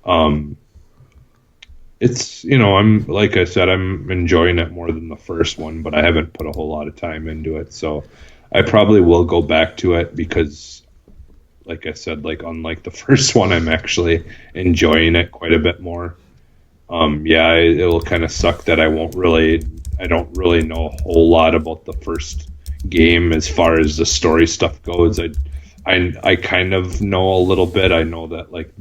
[SPEAKER 3] Um, it's I'm like I said, I'm enjoying it more than the first one, but I haven't put a whole lot of time into it, so I probably will go back to it because, like I said, like unlike the first one, I'm actually enjoying it quite a bit more. Yeah, it'll kind of suck that I don't really know a whole lot about the first game as far as the story stuff goes. I kind of know a little bit. I know that like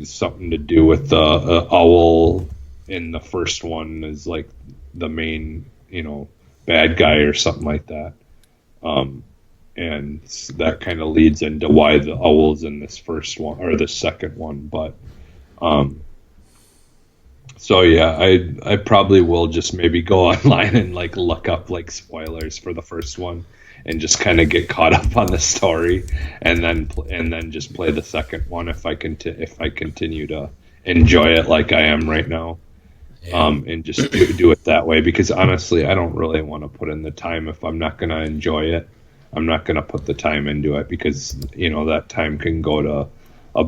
[SPEAKER 3] something to do with the owl in the first one is like the main, bad guy or something like that. And that kind of leads into why the owl's in this first one or the second one. But so yeah, I probably will just maybe go online and like look up like spoilers for the first one and just kind of get caught up on the story, and then just play the second one if if I continue to enjoy it like I am right now. And just do it that way, because honestly, I don't really want to put in the time if I'm not going to enjoy it. I'm not going to put the time into it because that time can go to a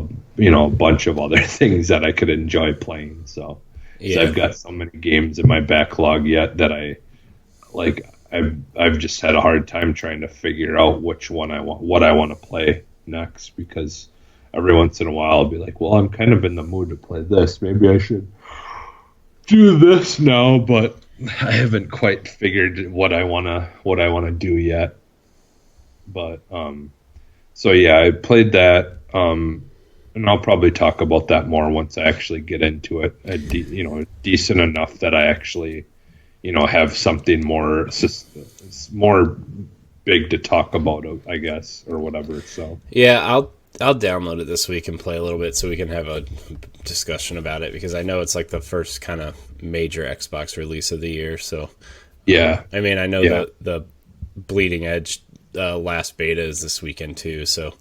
[SPEAKER 3] bunch of other things that I could enjoy playing. So I've got so many games in my backlog yet that I've just had a hard time trying to figure out what I want to play next, because every once in a while I'll be like, well, I'm kind of in the mood to play this. Maybe I should do this now, but I haven't quite figured what I want to do yet. But so yeah, I played that, and I'll probably talk about that more once I actually get into it. Decent enough that I actually have something more big to talk about, I guess, or whatever. So
[SPEAKER 1] yeah, I'll download it this week and play a little bit so we can have a discussion about it, because I know it's like the first kind of major Xbox release of the year. So
[SPEAKER 3] yeah,
[SPEAKER 1] I mean, I know the Bleeding Edge last beta is this weekend too. So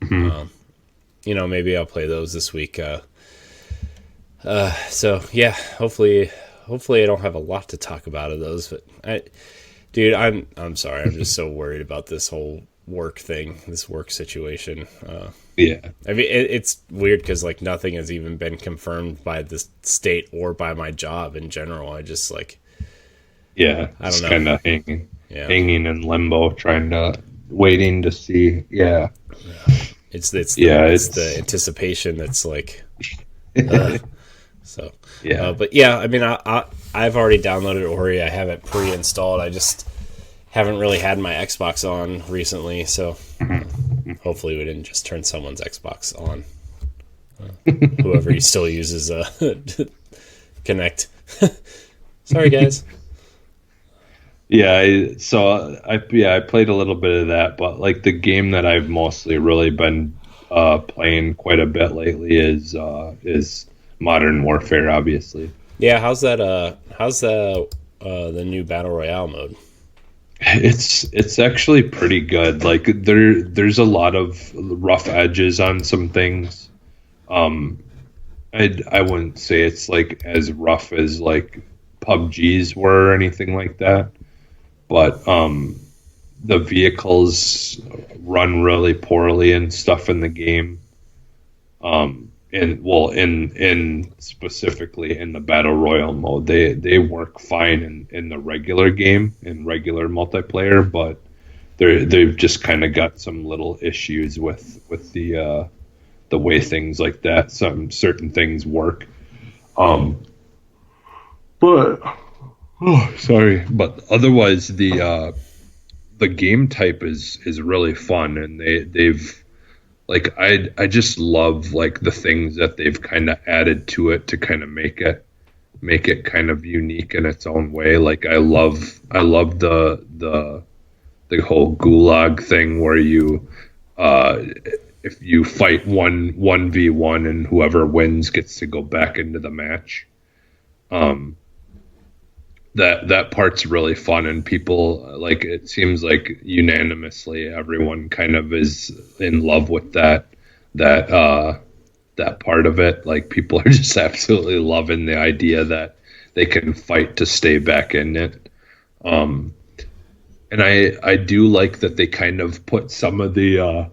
[SPEAKER 1] maybe I'll play those this week. So yeah, hopefully I don't have a lot to talk about of those, but I'm sorry. I'm just so worried about this whole work thing, this work situation.
[SPEAKER 3] Yeah.
[SPEAKER 1] I mean, it's weird because like nothing has even been confirmed by the state or by my job in general. I just like,
[SPEAKER 3] yeah,
[SPEAKER 1] I don't know.
[SPEAKER 3] Kind of hanging in limbo, waiting to see. Yeah.
[SPEAKER 1] It's the anticipation that's like, so
[SPEAKER 3] yeah.
[SPEAKER 1] But yeah, I mean, I've already downloaded Ori. I have it pre-installed. I just haven't really had my Xbox on recently, so hopefully we didn't just turn someone's Xbox on. Whoever he still uses Connect. Sorry, guys.
[SPEAKER 3] Yeah, I played a little bit of that, but like the game that I've mostly really been playing quite a bit lately is Modern Warfare, obviously.
[SPEAKER 1] Yeah, how's the new Battle Royale mode?
[SPEAKER 3] It's actually pretty good. Like there's a lot of rough edges on some things. I wouldn't say it's like as rough as like PUBG's were or anything like that, but the vehicles run really poorly and stuff in the game. In specifically in the Battle Royale mode, they work fine in the regular game, in regular multiplayer, but they've just kind of got some little issues with the way things like that, some certain things work. But otherwise the game type is really fun, and they've like I just love like the things that they've kind of added to it to kind of make it kind of unique in its own way. Like I love the whole gulag thing where you if you fight 1v1 and whoever wins gets to go back into the match. That part's really fun, and people like, it seems like unanimously everyone kind of is in love with that part of it. Like people are just absolutely loving the idea that they can fight to stay back in it. And I do like that they kind of put some of the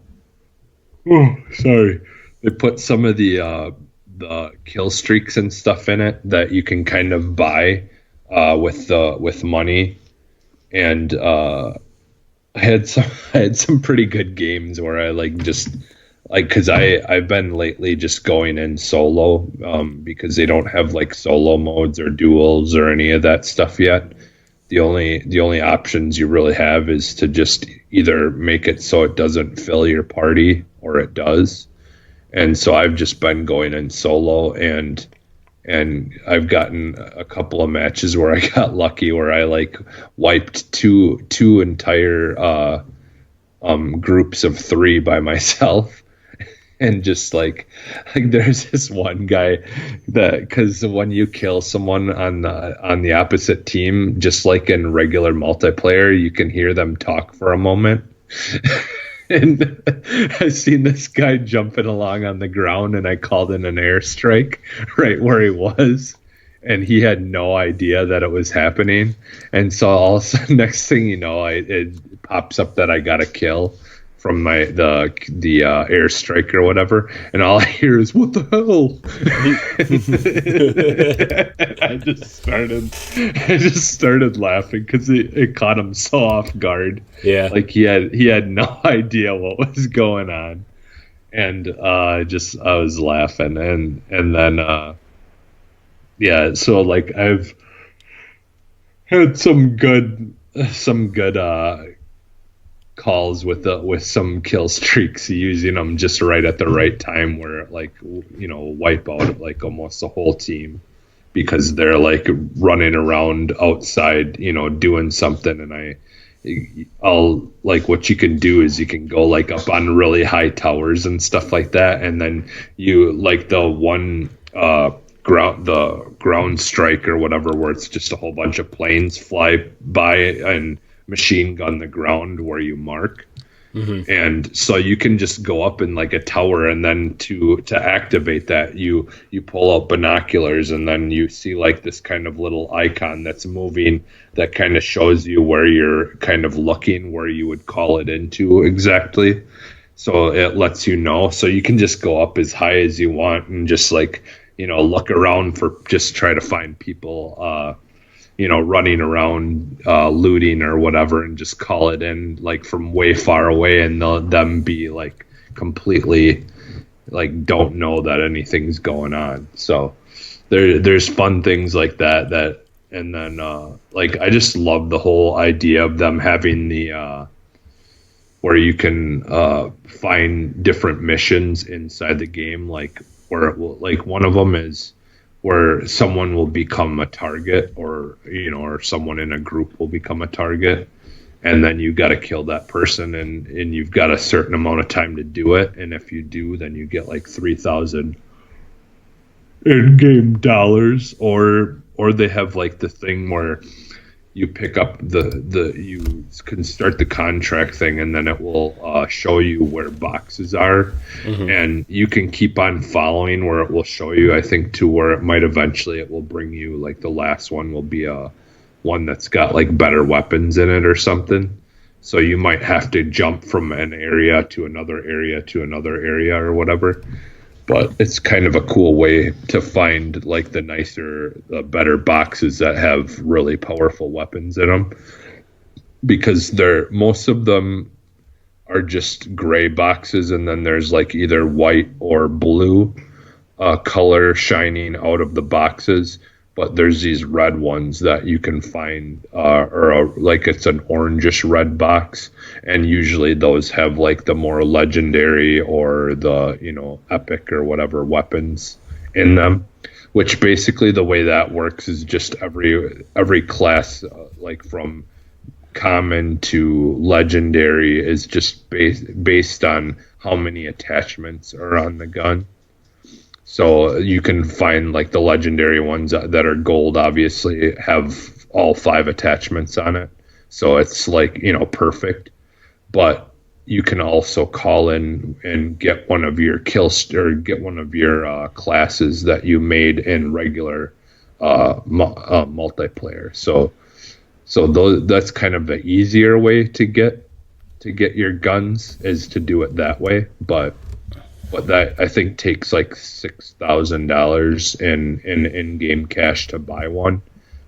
[SPEAKER 3] they put some of the kill streaks and stuff in it that you can kind of buy with money, and I had some pretty good games where I like just like because I've been lately just going in solo because they don't have like solo modes or duels or any of that stuff yet. The only options you really have is to just either make it so it doesn't fill your party or it does. And so I've just been going in solo, and I've gotten a couple of matches where I got lucky where I like wiped two entire groups of three by myself. And just like there's this one guy that because when you kill someone on the opposite team, just like in regular multiplayer, you can hear them talk for a moment. And I seen this guy jumping along on the ground, and I called in an airstrike right where he was, and he had no idea that it was happening. And so all of a sudden, next thing you know, it pops up that I got a kill from the airstrike or whatever, and all I hear is "What the hell?" I just started laughing because it caught him so off guard.
[SPEAKER 1] Yeah,
[SPEAKER 3] Like he had no idea what was going on, and I was laughing, and then yeah, so like I've had some good calls with some kill streaks, using them just right at the right time where like wipe out like almost the whole team because they're like running around outside doing something. And I'll like what you can do is you can go like up on really high towers and stuff like that, and then you like the one ground strike or whatever where it's just a whole bunch of planes fly by and machine gun the ground where you mark. Mm-hmm. And so you can just go up in like a tower, and then to activate that you pull out binoculars, and then you see like this kind of little icon that's moving that kind of shows you where you're kind of looking, where you would call it into exactly. So it lets you know, so you can just go up as high as you want and just like look around for just try to find people running around looting or whatever, and just call it in like from way far away, and them be like completely like don't know that anything's going on. So there's fun things like that. And then like I just love the whole idea of them having the where you can find different missions inside the game, like where it will, like one of them is where someone will become a target, or or someone in a group will become a target, and then you got to kill that person, and you've got a certain amount of time to do it, and if you do, then you get like 3,000 in-game dollars, or they have like the thing where you pick up you can start the contract thing, and then it will show you where boxes are. Mm-hmm. And you can keep on following where it will show you, I think, to where it might eventually it will bring you like the last one will be a one that's got like better weapons in it or something. So you might have to jump from an area to another area to another area or whatever. But it's kind of a cool way to find like the better boxes that have really powerful weapons in them, because most of them are just gray boxes, and then there's like either white or blue color shining out of the boxes. But there's these red ones that you can find, like it's an orangish red box, and usually those have like the more legendary or the epic or whatever weapons in them. Which basically the way that works is just every class, like from common to legendary, is just based on how many attachments are on the gun. So you can find like the legendary ones that are gold, obviously have all 5 attachments on it. So it's like, perfect. But you can also call in and get one of your get one of your classes that you made in regular multiplayer. So that's kind of the easier way to get your guns, is to do it that way. But that I think takes like $6,000 in in-game cash to buy one,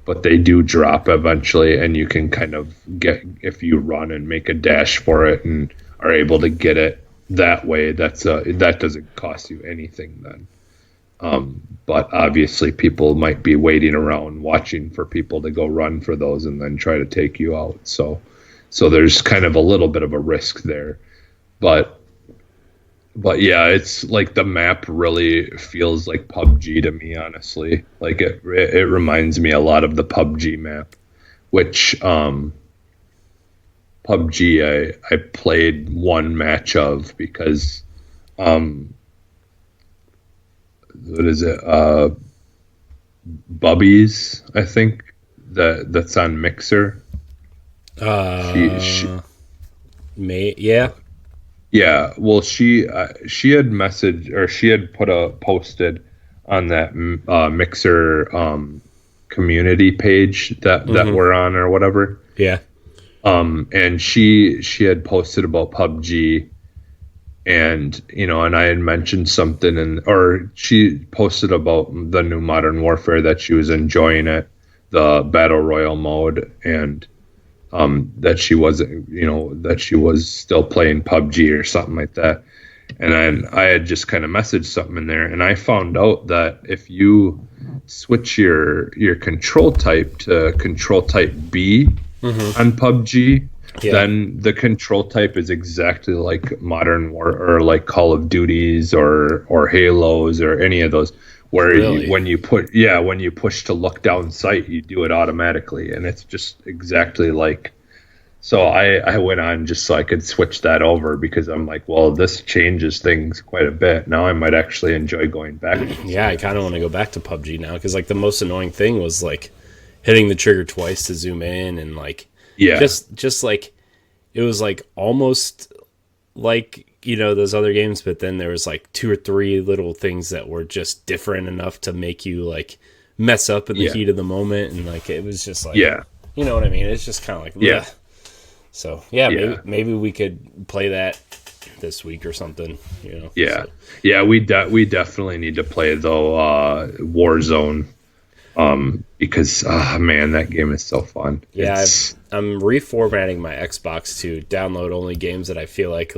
[SPEAKER 3] but they do drop eventually, and you can kind of get, if you run and make a dash for it and are able to get it that way, that doesn't cost you anything then. But obviously people might be waiting around watching for people to go run for those and then try to take you out. So there's kind of a little bit of a risk there. But yeah, it's like the map really feels like PUBG to me, honestly. Like it reminds me a lot of the PUBG map, which PUBG I played one match of because what is it? Bubbies, I think that's on Mixer. She
[SPEAKER 1] yeah.
[SPEAKER 3] Yeah, well, she had messaged, or she had posted on that Mixer community page that we're on or whatever.
[SPEAKER 1] Yeah.
[SPEAKER 3] And she had posted about PUBG, and and I had mentioned something, or she posted about the new Modern Warfare, that she was enjoying it, the Battle Royale mode, and that she wasn't, that she was still playing PUBG or something like that. And then I had just kind of messaged something in there, and I found out that if you switch your control type to control type B on PUBG, then the control type is exactly like Modern War, or like Call of Duties or Halos or any of those, where
[SPEAKER 1] really?
[SPEAKER 3] when you push to look down sight, you do it automatically, and it's just exactly like. So I went on just so I could switch that over, because I'm like, well, this changes things quite a bit. Now I might actually enjoy going back.
[SPEAKER 1] Yeah, I kind of want to go back to PUBG now, because like the most annoying thing was like hitting the trigger twice to zoom in, and like just like it was like almost like those other games, but then there was like 2 or 3 little things that were just different enough to make you like mess up in the heat of the moment, and like it was just like you know what I mean? It's just kind of like bleh. So maybe we could play that this week or something.
[SPEAKER 3] Yeah, we definitely need to play though Warzone, because man, that game is so fun.
[SPEAKER 1] Yeah, I'm reformatting my Xbox to download only games that I feel like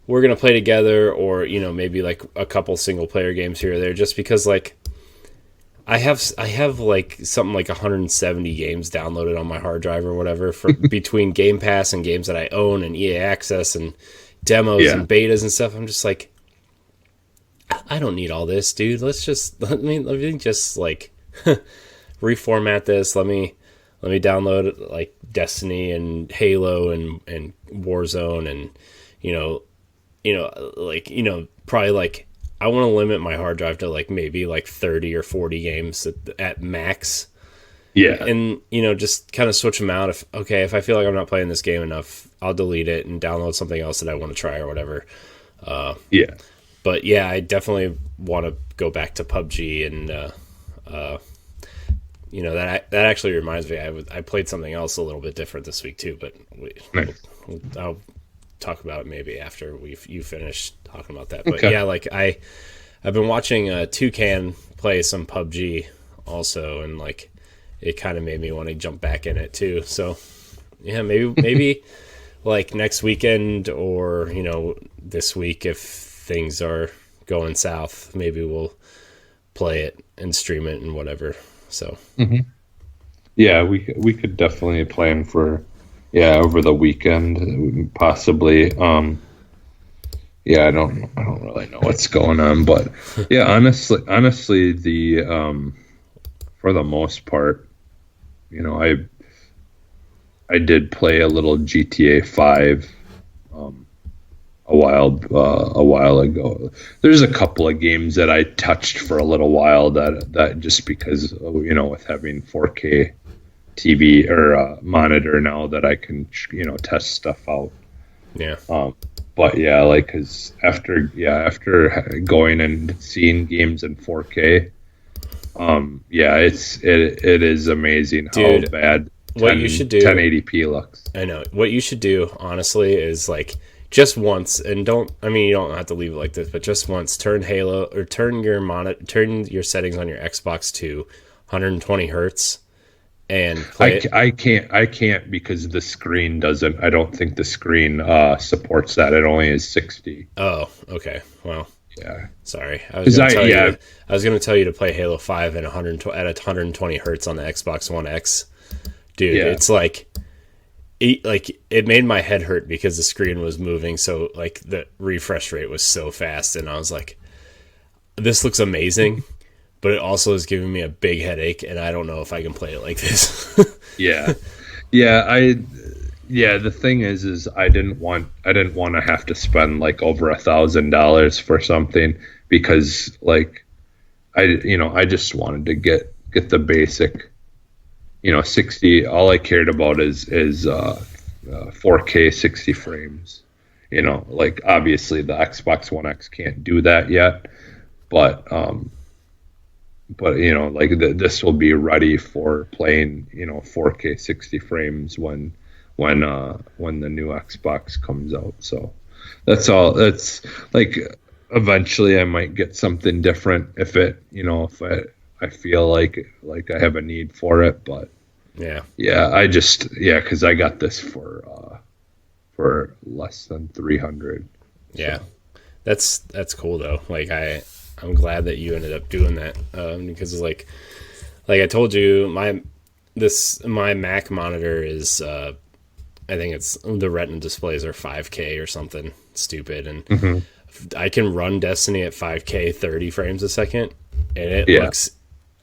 [SPEAKER 1] we're gonna play together, or maybe like a couple single player games here or there, just because like I have like something like 170 games downloaded on my hard drive or whatever, for between Game Pass and games that I own and EA Access and demos and betas and stuff. I'm just like, I don't need all this, dude. Let me just like reformat this. Let me download like Destiny and Halo and Warzone, and probably like I want to limit my hard drive to like maybe like 30 or 40 games at max.
[SPEAKER 3] Yeah.
[SPEAKER 1] And, just kind of switch them out. If I feel like I'm not playing this game enough, I'll delete it and download something else that I want to try or whatever. But yeah, I definitely want to go back to PUBG, and, that actually reminds me, I played something else a little bit different this week too, but I'll talk about it maybe after you finish talking about that. But yeah, like I've been watching Toucan play some PUBG also, and like it kind of made me want to jump back in it too. So yeah, maybe like next weekend, or this week, if things are going south, maybe we'll play it and stream it and whatever. So
[SPEAKER 3] yeah, we could definitely plan for over the weekend, possibly. I don't really know what's going on, but yeah, honestly, the for the most part, I did play a little GTA 5 a while ago. There's a couple of games that I touched for a little while that just because with having 4K TV or monitor now, that I can test stuff out.
[SPEAKER 1] Yeah.
[SPEAKER 3] But yeah, like, because after going and seeing games in 4K, it is amazing, dude, how bad
[SPEAKER 1] you should do
[SPEAKER 3] 1080p looks.
[SPEAKER 1] I know what you should do, honestly, is like just once, and you don't have to leave it like this, but just once, turn your settings on your Xbox to 120 hertz, and play it?
[SPEAKER 3] I can't because the screen doesn't. I don't think the screen supports that. It only is 60.
[SPEAKER 1] Oh, okay. Well,
[SPEAKER 3] Yeah.
[SPEAKER 1] sorry. I was going to tell
[SPEAKER 3] yeah.
[SPEAKER 1] you. I was going to tell you to play Halo 5 at 120 hertz on the Xbox One X. Dude,
[SPEAKER 3] Yeah.
[SPEAKER 1] it's like it made my head hurt because the screen was moving, so like the refresh rate was so fast, and I was like, this looks amazing, but it also is giving me a big headache, and I don't know if I can play it like this.
[SPEAKER 3] Yeah. Yeah, the thing is I didn't want to have to spend like over $1,000 for something because like I just wanted to get the basic, 60. All I cared about is 4K 60 frames. Like obviously the Xbox One X can't do that yet, but like this will be ready for playing 4K 60 frames when the new Xbox comes out. So that's all. That's like eventually I might get something different if I feel like I have a need for it. But
[SPEAKER 1] Yeah,
[SPEAKER 3] because I got this for less than 300.
[SPEAKER 1] yeah, that's cool though. Like I'm glad that you ended up doing that, because like I told you, my Mac monitor is I think it's the Retina displays are 5K or something stupid, and I can run Destiny at 5K 30 frames a second, and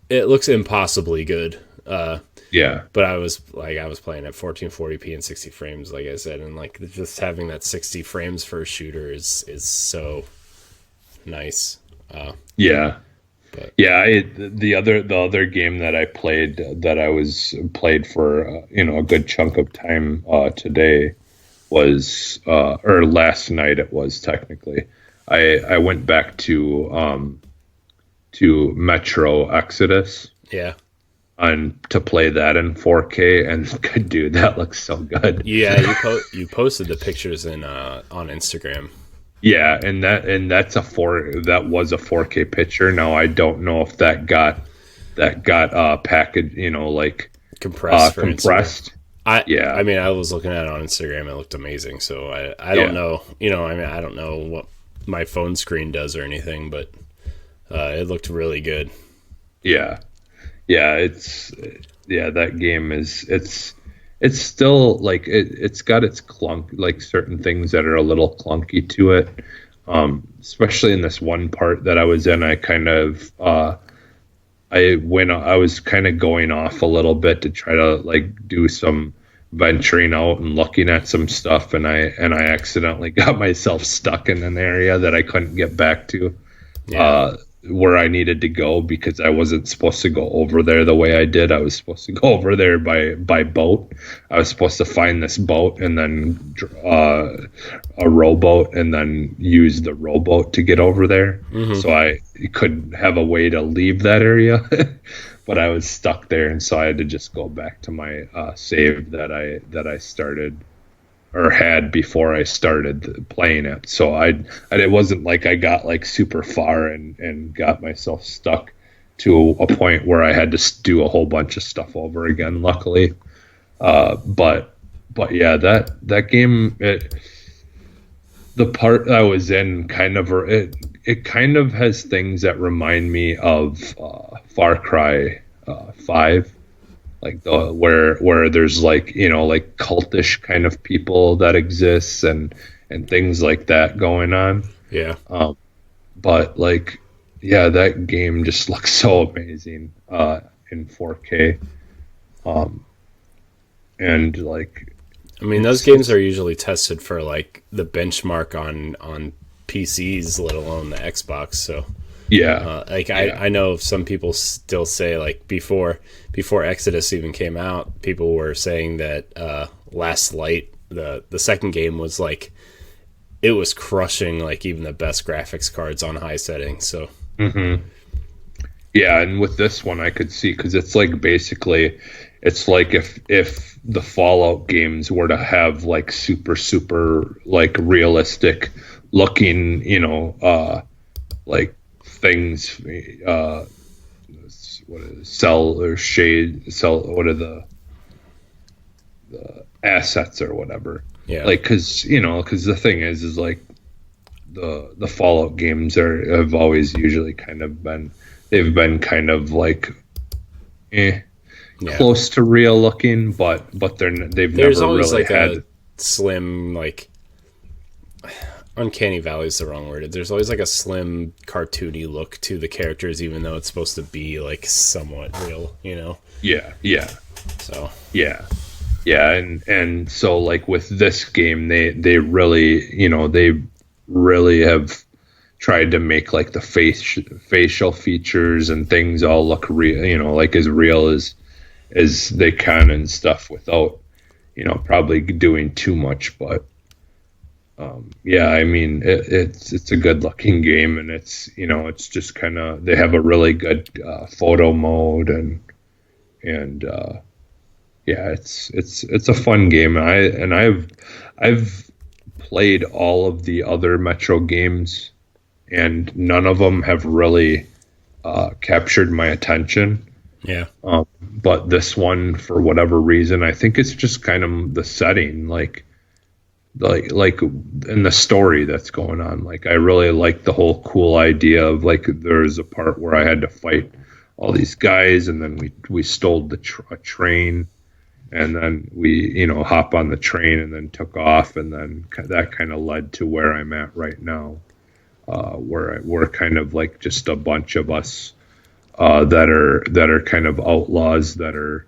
[SPEAKER 1] it looks impossibly good. But I was playing at 1440p and 60 frames, like I said, and like just having that 60 frames for a shooter is so nice.
[SPEAKER 3] Yeah.
[SPEAKER 1] But
[SPEAKER 3] Yeah, the other game that I played for a good chunk of time today was or last night it was technically. I went back to Metro Exodus.
[SPEAKER 1] Yeah.
[SPEAKER 3] And to play that in 4K, and dude, that looks so good.
[SPEAKER 1] Yeah, you posted the pictures on Instagram.
[SPEAKER 3] Yeah, and that was a 4K picture. Now I don't know if that got packaged, like
[SPEAKER 1] compressed. I
[SPEAKER 3] Yeah.
[SPEAKER 1] I was looking at it on Instagram. It looked amazing. So I don't know. I don't know what my phone screen does or anything, but it looked really good.
[SPEAKER 3] Yeah. That game it's still like it's got its clunk, like certain things that are a little clunky to it, especially in this one part that I was in. I kind of I was kind of going off a little bit to try to like do some venturing out and looking at some stuff, and I accidentally got myself stuck in an area that I couldn't get back to. Where I needed to go, because I wasn't supposed to go over there the way I did. I was supposed to go over there by boat. I was supposed to find this boat and then a rowboat and then use the rowboat to get over there. So I couldn't have a way to leave that area, but I was stuck there, and so I had to just go back to my save that I started or had before I started playing it. So it wasn't like I got like super far and got myself stuck to a point where I had to do a whole bunch of stuff over again, luckily. But yeah, that game, the part I was in it kind of has things that remind me of Far Cry 5. Like where there's like like cultish kind of people that exists and things like that going on.
[SPEAKER 1] Yeah.
[SPEAKER 3] But like, yeah, that game just looks so amazing in 4K. And like,
[SPEAKER 1] I mean, those games are usually tested for like the benchmark on PCs, let alone the Xbox. So
[SPEAKER 3] yeah,
[SPEAKER 1] I know some people still say like before Exodus even came out, people were saying that Last Light, the second game, was like, it was crushing like even the best graphics cards on high settings. So
[SPEAKER 3] yeah, and with this one I could see, because it's like basically it's like if the Fallout games were to have like super like realistic looking like things what is cell or shade cell, what are the assets or whatever.
[SPEAKER 1] Yeah.
[SPEAKER 3] Like, because the thing is like the Fallout games have always usually kind of been, they've been kind of like close to real looking, but they've
[SPEAKER 1] There's
[SPEAKER 3] never
[SPEAKER 1] always
[SPEAKER 3] really
[SPEAKER 1] like
[SPEAKER 3] had
[SPEAKER 1] a slim, like, uncanny valley is the wrong word. There's always like a slim, cartoony look to the characters, even though it's supposed to be like somewhat real, you know?
[SPEAKER 3] yeah.
[SPEAKER 1] So
[SPEAKER 3] Yeah, and so like with this game, they really, they really have tried to make like the facial features and things all look real, like as real as they can and stuff, without, probably doing too much. But yeah, I mean, it's a good looking game, and it's just kind of, they have a really good photo mode, and yeah, it's a fun game. I've played all of the other Metro games, and none of them have really captured my attention.
[SPEAKER 1] yeah.
[SPEAKER 3] But this one, for whatever reason, I think it's just kind of the setting, like in the story that's going on. Like, I really like the whole cool idea of, like, there's a part where I had to fight all these guys, and then we stole a train. And then we, hop on the train and then took off, and then that kind of led to where I'm at right now, where we're kind of like just a bunch of us that are kind of outlaws that are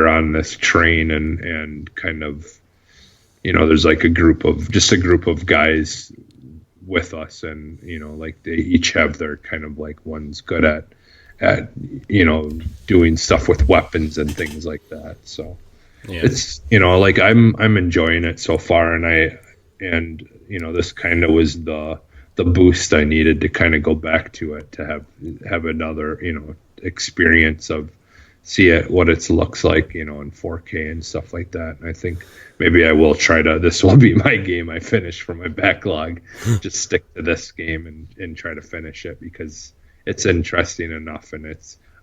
[SPEAKER 3] on this train, and kind of, there's like a group of guys with us, and like they each have their kind of, like, one's good at doing stuff with weapons and things like that. So.
[SPEAKER 1] Yeah.
[SPEAKER 3] It's, like, I'm enjoying it so far, and this kind of was the boost I needed to kind of go back to it, to have another, experience of what it looks like, in 4K and stuff like that. And I think maybe I will this will be my game I finish from my backlog. Just stick to this game and try to finish it, because it's interesting enough, and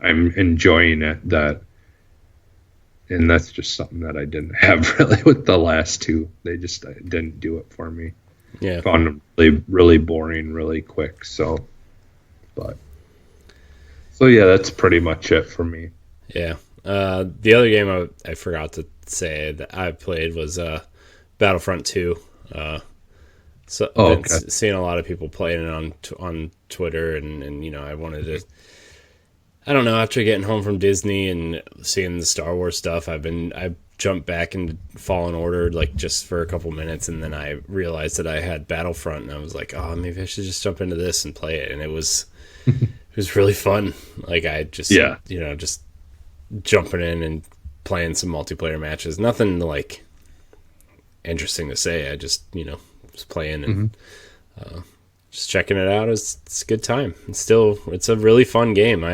[SPEAKER 3] I'm enjoying it, and that's just something that I didn't have really with the last two. They just didn't do it for me.
[SPEAKER 1] Yeah.
[SPEAKER 3] Found them really, really boring, really quick. So yeah, that's pretty much it for me.
[SPEAKER 1] Yeah. The other game I forgot to say that I played was Battlefront 2. So I've been seeing a lot of people playing it on Twitter, and I wanted to. I don't know, after getting home from Disney and seeing the Star Wars stuff, I jumped back into Fallen Order, like, just for a couple minutes, and then I realized that I had Battlefront, and I was like, oh, maybe I should just jump into this and play it. And it was really fun. Like, I just just jumping in and playing some multiplayer matches. Nothing like interesting to say. I just was playing and just checking it out. It's a good time. It's a really fun game.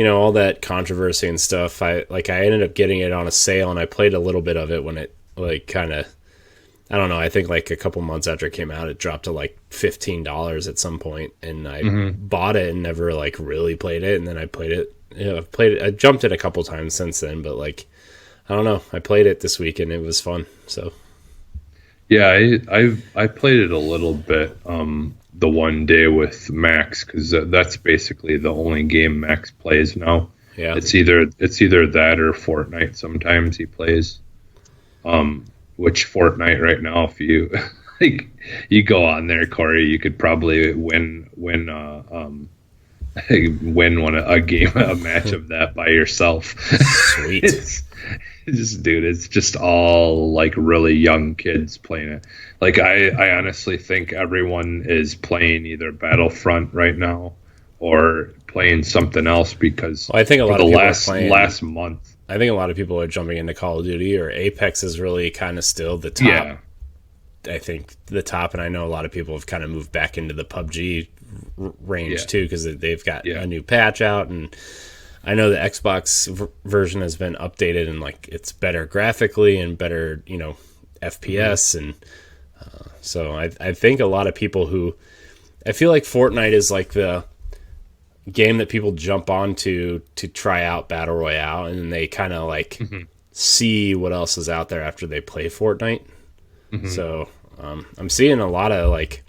[SPEAKER 1] All that controversy and stuff. I ended up getting it on a sale, and I played a little bit of it when it, like, kind of, I don't know, I think like a couple months after it came out, it dropped to like $15 at some point, and I bought it and never, like, really played it. And then I played it. I jumped it a couple times since then, but, like, I don't know. I played it this week and it was fun. So
[SPEAKER 3] yeah, I played it a little bit. The one day with Max, because that's basically the only game Max plays now.
[SPEAKER 1] Yeah,
[SPEAKER 3] it's either that or Fortnite. Sometimes he plays, which Fortnite right now, if you you go on there, Corey, you could probably win a match of that by yourself.
[SPEAKER 1] Sweet.
[SPEAKER 3] It's just all, like, really young kids playing it. Like, I honestly think everyone is playing either Battlefront right now or playing something else, because
[SPEAKER 1] I think a lot of people are playing
[SPEAKER 3] last month.
[SPEAKER 1] I think a lot of people are jumping into Call of Duty, or Apex is really kind of still the top.
[SPEAKER 3] Yeah.
[SPEAKER 1] I think the top, and I know a lot of people have kind of moved back into the PUBG range too, because they've got a new patch out, and I know the Xbox version has been updated, and, like, it's better graphically and better, FPS, and so I think a lot of people I feel like Fortnite is like
[SPEAKER 2] game that people jump onto to try out Battle Royale, and then they kind of like see what else is out there after they play Fortnite. So I'm seeing a lot of like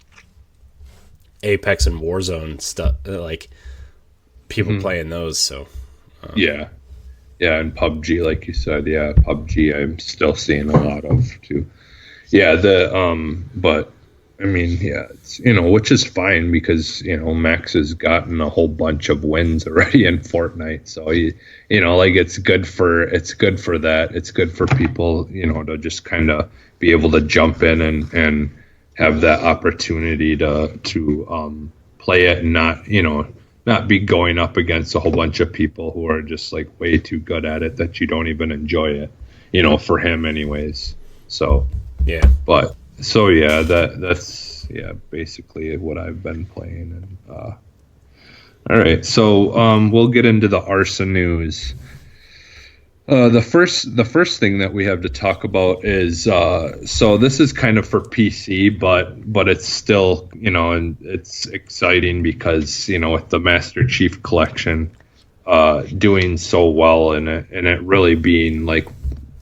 [SPEAKER 2] Apex and Warzone stuff, like people playing those. So
[SPEAKER 3] yeah, and PUBG, like you said, PUBG I'm still seeing a lot of too. Yeah, but I mean, yeah, it's, which is fine because Max has gotten a whole bunch of wins already in Fortnite, so like it's good for that. It's good for people, to just kind of be able to jump in and have that opportunity to play it and not be going up against a whole bunch of people who are just like way too good at it that you don't even enjoy it, for him anyways. So
[SPEAKER 2] yeah,
[SPEAKER 3] but so yeah, that's basically what I've been playing. And all right, so we'll get into the arson news. The first thing that we have to talk about is so this is kind of for PC, but it's still and it's exciting because with the Master Chief Collection doing so well and it really being like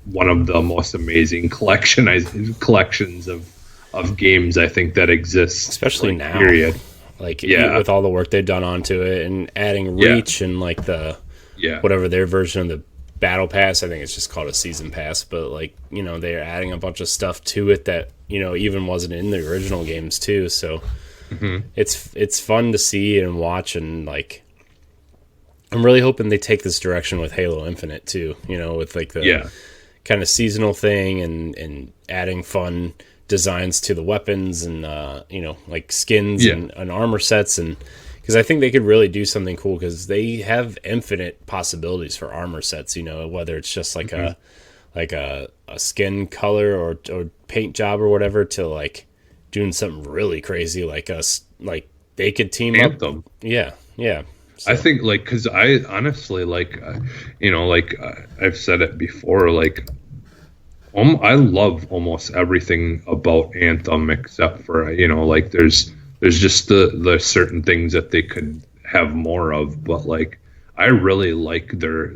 [SPEAKER 3] one of the most amazing collections of games I think that exists,
[SPEAKER 2] especially now.
[SPEAKER 3] Period.
[SPEAKER 2] Like with all the work they've done onto it and adding reach and like the whatever their version of the Battle Pass, I think it's just called a Season Pass, but like they're adding a bunch of stuff to it that even wasn't in the original games too. So it's fun to see and watch, and like I'm really hoping they take this direction with Halo Infinite too. With like the kind of seasonal thing and adding fun designs to the weapons and like skins and armor sets, and because I think they could really do something cool because they have infinite possibilities for armor sets, whether it's just like a skin color or paint job or whatever, to like doing something really crazy like they could team
[SPEAKER 3] Anthem.
[SPEAKER 2] up. Yeah. So.
[SPEAKER 3] I think because I honestly I've said it before, I love almost everything about Anthem except for there's just the certain things that they could have more of, but I really like their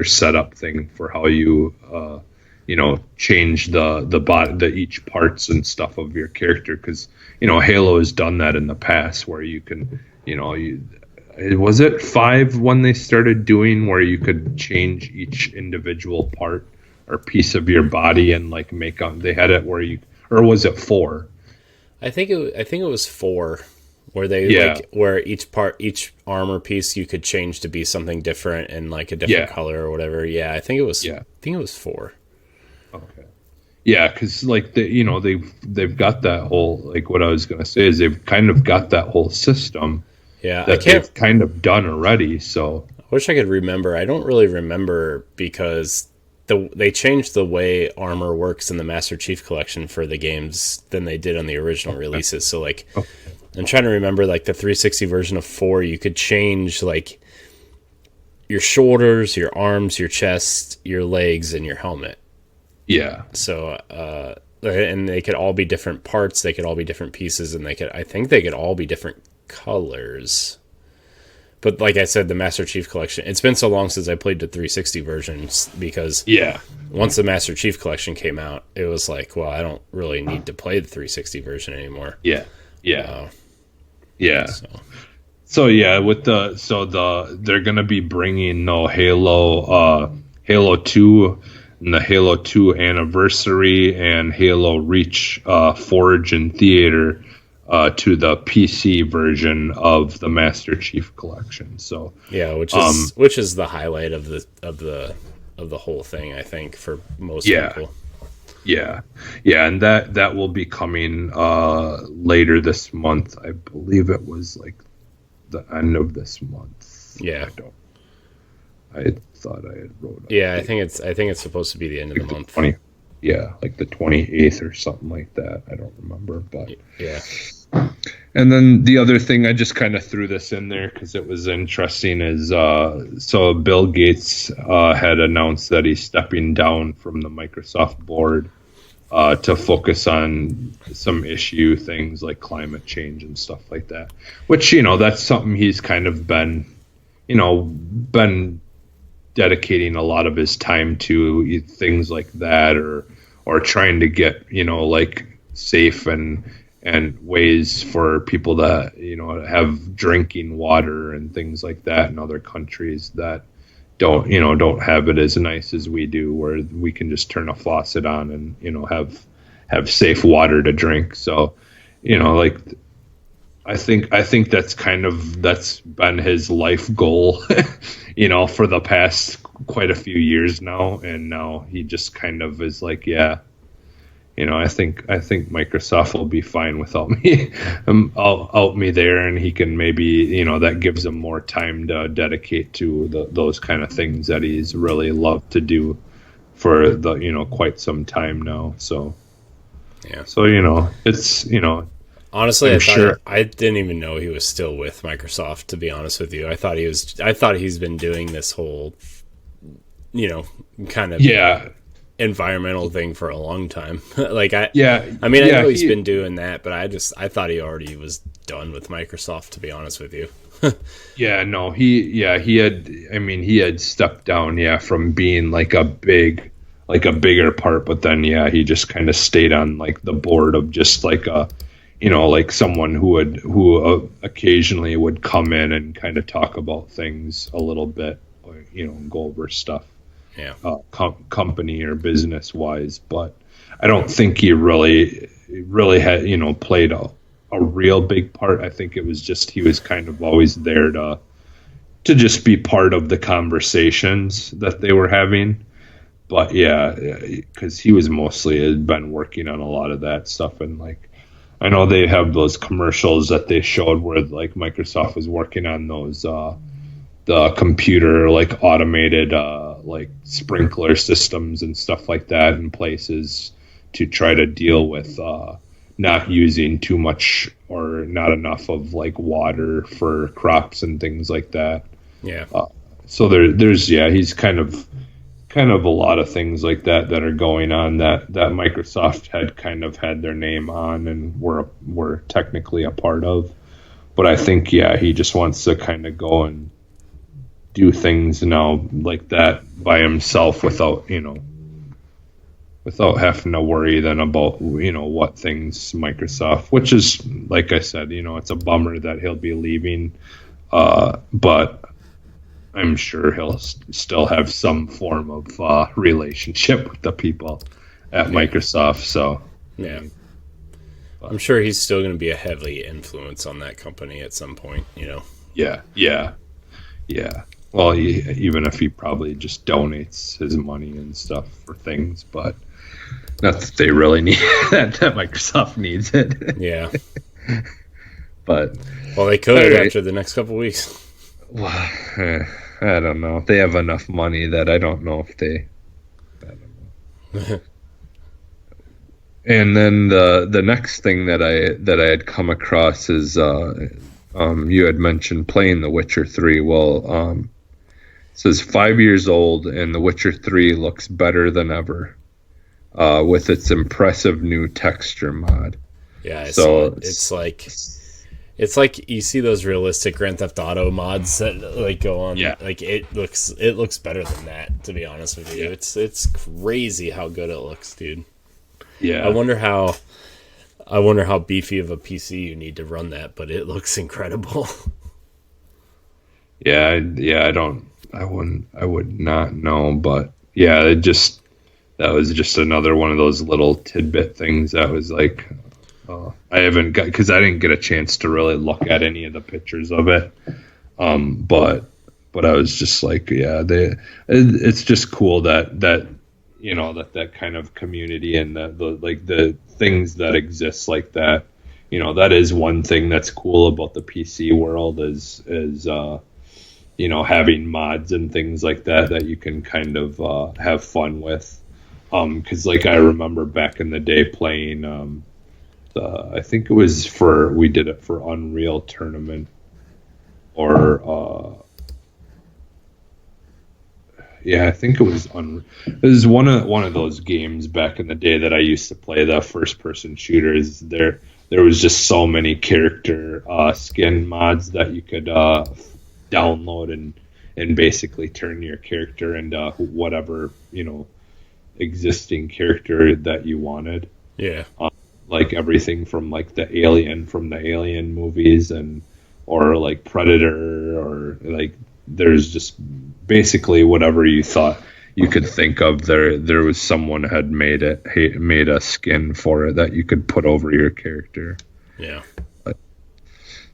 [SPEAKER 3] setup thing for how you change the body, the each parts and stuff of your character, because Halo has done that in the past where you can was it 5 when they started doing where you could change each individual part or piece of your body and make up, they had it where or was it 4?
[SPEAKER 2] I think it was 4, where they where each armor piece you could change to be something different and like a different color or whatever. Yeah, I think it was 4.
[SPEAKER 3] Okay. Yeah, because they've got that whole what I was gonna say is they've kind of got that whole system.
[SPEAKER 2] Yeah,
[SPEAKER 3] that they've kind of done already. So
[SPEAKER 2] I wish I could remember. I don't really remember because they changed the way armor works in the Master Chief Collection for the games than they did on the original releases. So I'm trying to remember the 360 version of 4. You could change your shoulders, your arms, your chest, your legs, and your helmet.
[SPEAKER 3] Yeah.
[SPEAKER 2] So and they could all be different parts. They could all be different pieces, and I think they could all be different colors. But like I said, the Master Chief Collection, it's been so long since I played the 360 versions because once the Master Chief Collection came out, it was like, well, I don't really need to play the 360 version anymore.
[SPEAKER 3] Yeah. So they're going to be bringing Halo 2 and the Halo 2 Anniversary and Halo Reach Forge and Theater to the PC version of the Master Chief Collection. So
[SPEAKER 2] which is the highlight of the whole thing, I think, for most people.
[SPEAKER 3] Yeah, and that will be coming later this month. I believe it was the end of this month.
[SPEAKER 2] Yeah,
[SPEAKER 3] I thought I had wrote it.
[SPEAKER 2] Yeah, I think it's supposed to be the end of the month.
[SPEAKER 3] The 28th or something like that. I don't remember, but
[SPEAKER 2] yeah.
[SPEAKER 3] And then the other thing, I just kind of threw this in there because it was interesting, is so Bill Gates had announced that he's stepping down from the Microsoft board to focus on some issue things like climate change and stuff like that. Which, that's something he's kind of been dedicating a lot of his time to, things like that, or trying to get, like safe and ways for people to, have drinking water and things like that in other countries that don't have it as nice as we do, where we can just turn a faucet on and, have safe water to drink. So, like, I think that's been his life goal, for the past quite a few years now. And now he just kind of is like, yeah, I think Microsoft will be fine without me, out me there, and he can maybe, that gives him more time to dedicate to those kind of things that he's really loved to do for quite some time now. So,
[SPEAKER 1] yeah.
[SPEAKER 3] So it's
[SPEAKER 1] honestly,
[SPEAKER 3] I'm
[SPEAKER 1] I didn't even know he was still with Microsoft. To be honest with you, I thought he's been doing this whole, kind of environmental thing for a long time. Like I know he's been doing that, but I thought he already was done with Microsoft, to be honest with you.
[SPEAKER 3] He had stepped down, from being like a bigger part, but then he just kind of stayed on like the board of just like like someone who occasionally would come in and kind of talk about things a little bit, go over stuff.
[SPEAKER 1] Yeah.
[SPEAKER 3] Company or business wise, but I don't think he really had played a real big part. I think it was just he was kind of always there to just be part of the conversations that they were having. But because he was mostly had been working on a lot of that stuff, and like I know they have those commercials that they showed where like Microsoft was working on those the computer like automated like sprinkler systems and stuff like that in places to try to deal with not using too much or not enough of like water for crops and things like that.
[SPEAKER 1] Yeah.
[SPEAKER 3] So there's he's kind of a lot of things like that are going on that Microsoft had kind of had their name on and were technically a part of. But I think he just wants to kind of go and do things now like that by himself without having to worry then about what things Microsoft, which is like I said, it's a bummer that he'll be leaving, but I'm sure he'll still have some form of relationship with the people at Microsoft. So
[SPEAKER 1] I'm sure he's still going to be a heavy influence on that company at some point.
[SPEAKER 3] Yeah. Well, even if he probably just donates his money and stuff for things, but not that they really need that Microsoft needs it.
[SPEAKER 1] Yeah.
[SPEAKER 3] But
[SPEAKER 1] they could after the next couple of weeks.
[SPEAKER 3] Well, I don't know. They have enough money that I don't know if they. I don't know. And then the next thing that I had come across is you had mentioned playing The Witcher 3. Well, it says 5 years old, and The Witcher 3 looks better than ever with its impressive new texture mod.
[SPEAKER 1] Yeah, it's like you see those realistic Grand Theft Auto mods that like go on.
[SPEAKER 3] Yeah.
[SPEAKER 1] Like it looks better than that, to be honest with you. It's crazy how good it looks, dude.
[SPEAKER 3] Yeah.
[SPEAKER 1] I wonder how beefy of a PC you need to run that, but it looks incredible.
[SPEAKER 3] I would not know, but that was just another one of those little tidbit things that was like, I haven't got, because I didn't get a chance to really look at any of the pictures of it. But I was just like, it's just cool that that kind of community and the things that exist like that. That is one thing that's cool about the PC world is having mods and things like that you can kind of have fun with. Because like I remember back in the day playing I think it was we did it for Unreal Tournament, or yeah, I think it was one of those games back in the day that I used to play, the first person shooters. There was just so many character skin mods that you could download and basically turn your character into whatever, existing character that you wanted.
[SPEAKER 1] Yeah.
[SPEAKER 3] Like everything from like the Alien movies, and or like Predator, or like there's just basically whatever you thought you could think of. There was someone had made a skin for it that you could put over your character.
[SPEAKER 1] Yeah.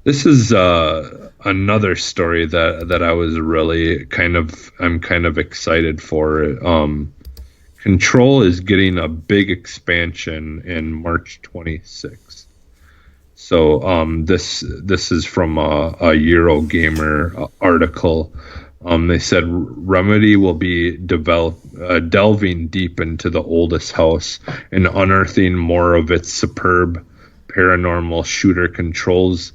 [SPEAKER 3] This is another story that I was really I'm kind of excited for. Control is getting a big expansion in March 26th. So this is from a Eurogamer article. They said Remedy will be delving deep into the oldest house and unearthing more of its superb paranormal shooter Control's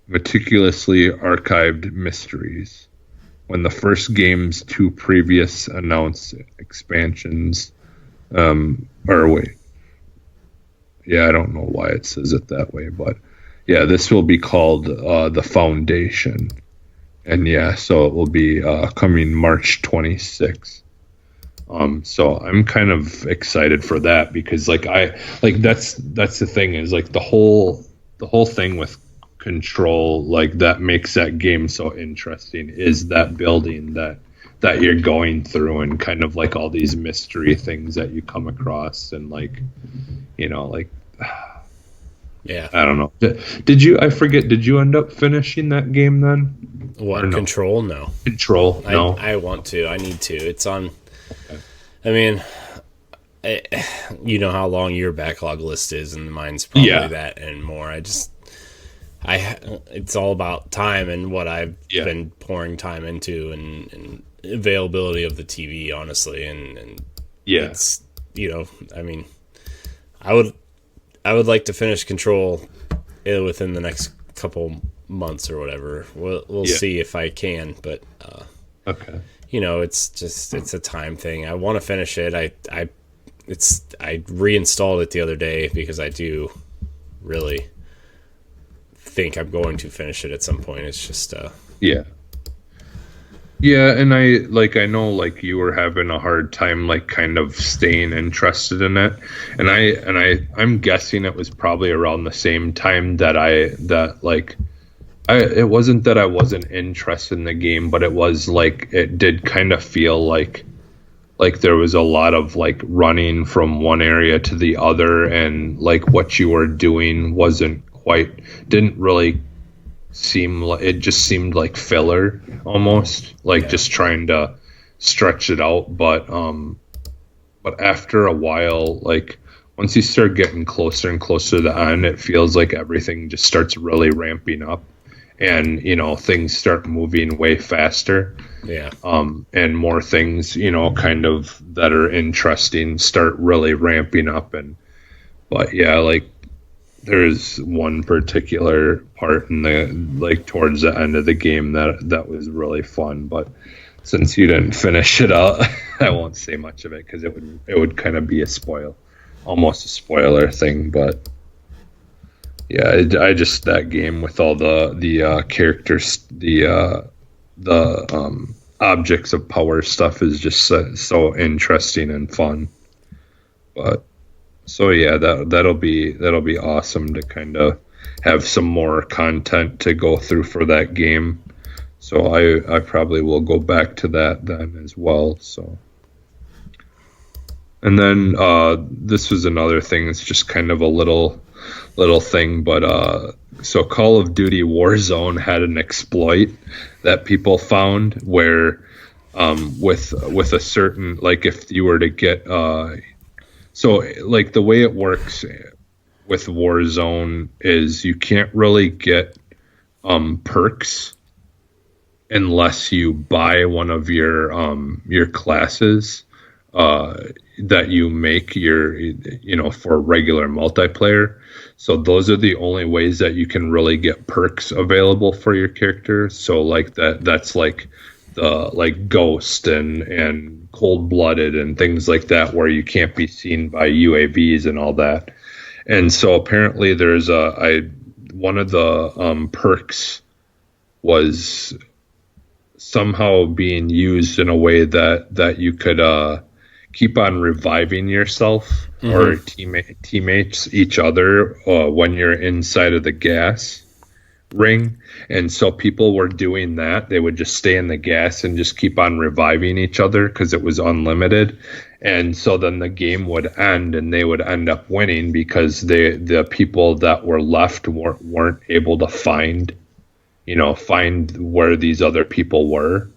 [SPEAKER 3] meticulously archived mysteries. When the first game's two previous announced expansions, I don't know why it says it that way, but yeah, this will be called the Foundation, and yeah, so it will be coming March 26th. So I'm kind of excited for that, because that's the thing, is like the whole thing with Control, like that makes that game so interesting, is that building that you're going through, and kind of like all these mystery things that you come across, and like
[SPEAKER 1] Yeah.
[SPEAKER 3] I don't know. Did you end up finishing that game then?
[SPEAKER 1] What,
[SPEAKER 3] no?
[SPEAKER 1] Control? No.
[SPEAKER 3] Control? No.
[SPEAKER 1] I want to. I need to. It's on. I mean, you know how long your backlog list is, and mine's probably that and more. It's all about time and what I've been pouring time into, and availability of the TV, honestly, and it's, I mean, I would like to finish Control within the next couple months or whatever. We'll see if I can, but
[SPEAKER 3] okay.
[SPEAKER 1] It's a time thing. I want to finish it. I reinstalled it the other day because I do really think I'm going to finish it at some point. It's just
[SPEAKER 3] and I know like you were having a hard time like kind of staying interested in it, and I'm guessing it was probably around the same time that it wasn't that I wasn't interested in the game, but it was like it did kind of feel like there was a lot of like running from one area to the other, and like what you were doing didn't really seem like, it just seemed like filler almost, like just trying to stretch it out. But after a while, like once you start getting closer and closer to the end, it feels like everything just starts really ramping up, and things start moving way faster. And more things kind of that are interesting start really ramping up. Like there's one particular part in towards the end of the game that was really fun, but since you didn't finish it out, I won't say much of it, because it would kind of be almost a spoiler thing. But yeah, I just, that game with all the characters, the objects of power stuff is just so interesting and fun. But so yeah, that'll be awesome to kind of have some more content to go through for that game. So I probably will go back to that then as well. So, and then this was another thing. It's just kind of a little thing, but so Call of Duty Warzone had an exploit that people found where with a certain, like if you were to get so like the way it works with Warzone is you can't really get perks unless you buy one of your classes that you make for regular multiplayer. So those are the only ways that you can really get perks available for your character. So like that's like like Ghost and Cold Blooded and things like that, where you can't be seen by UAVs and all that. And so apparently there's one of the perks was somehow being used in a way that you could keep on reviving yourself or teammates each other when you're inside of the gas ring. And so people were doing that. They would just stay in the gas and just keep on reviving each other because it was unlimited. And so then the game would end and they would end up winning because the people that were left weren't able to find where these other people were.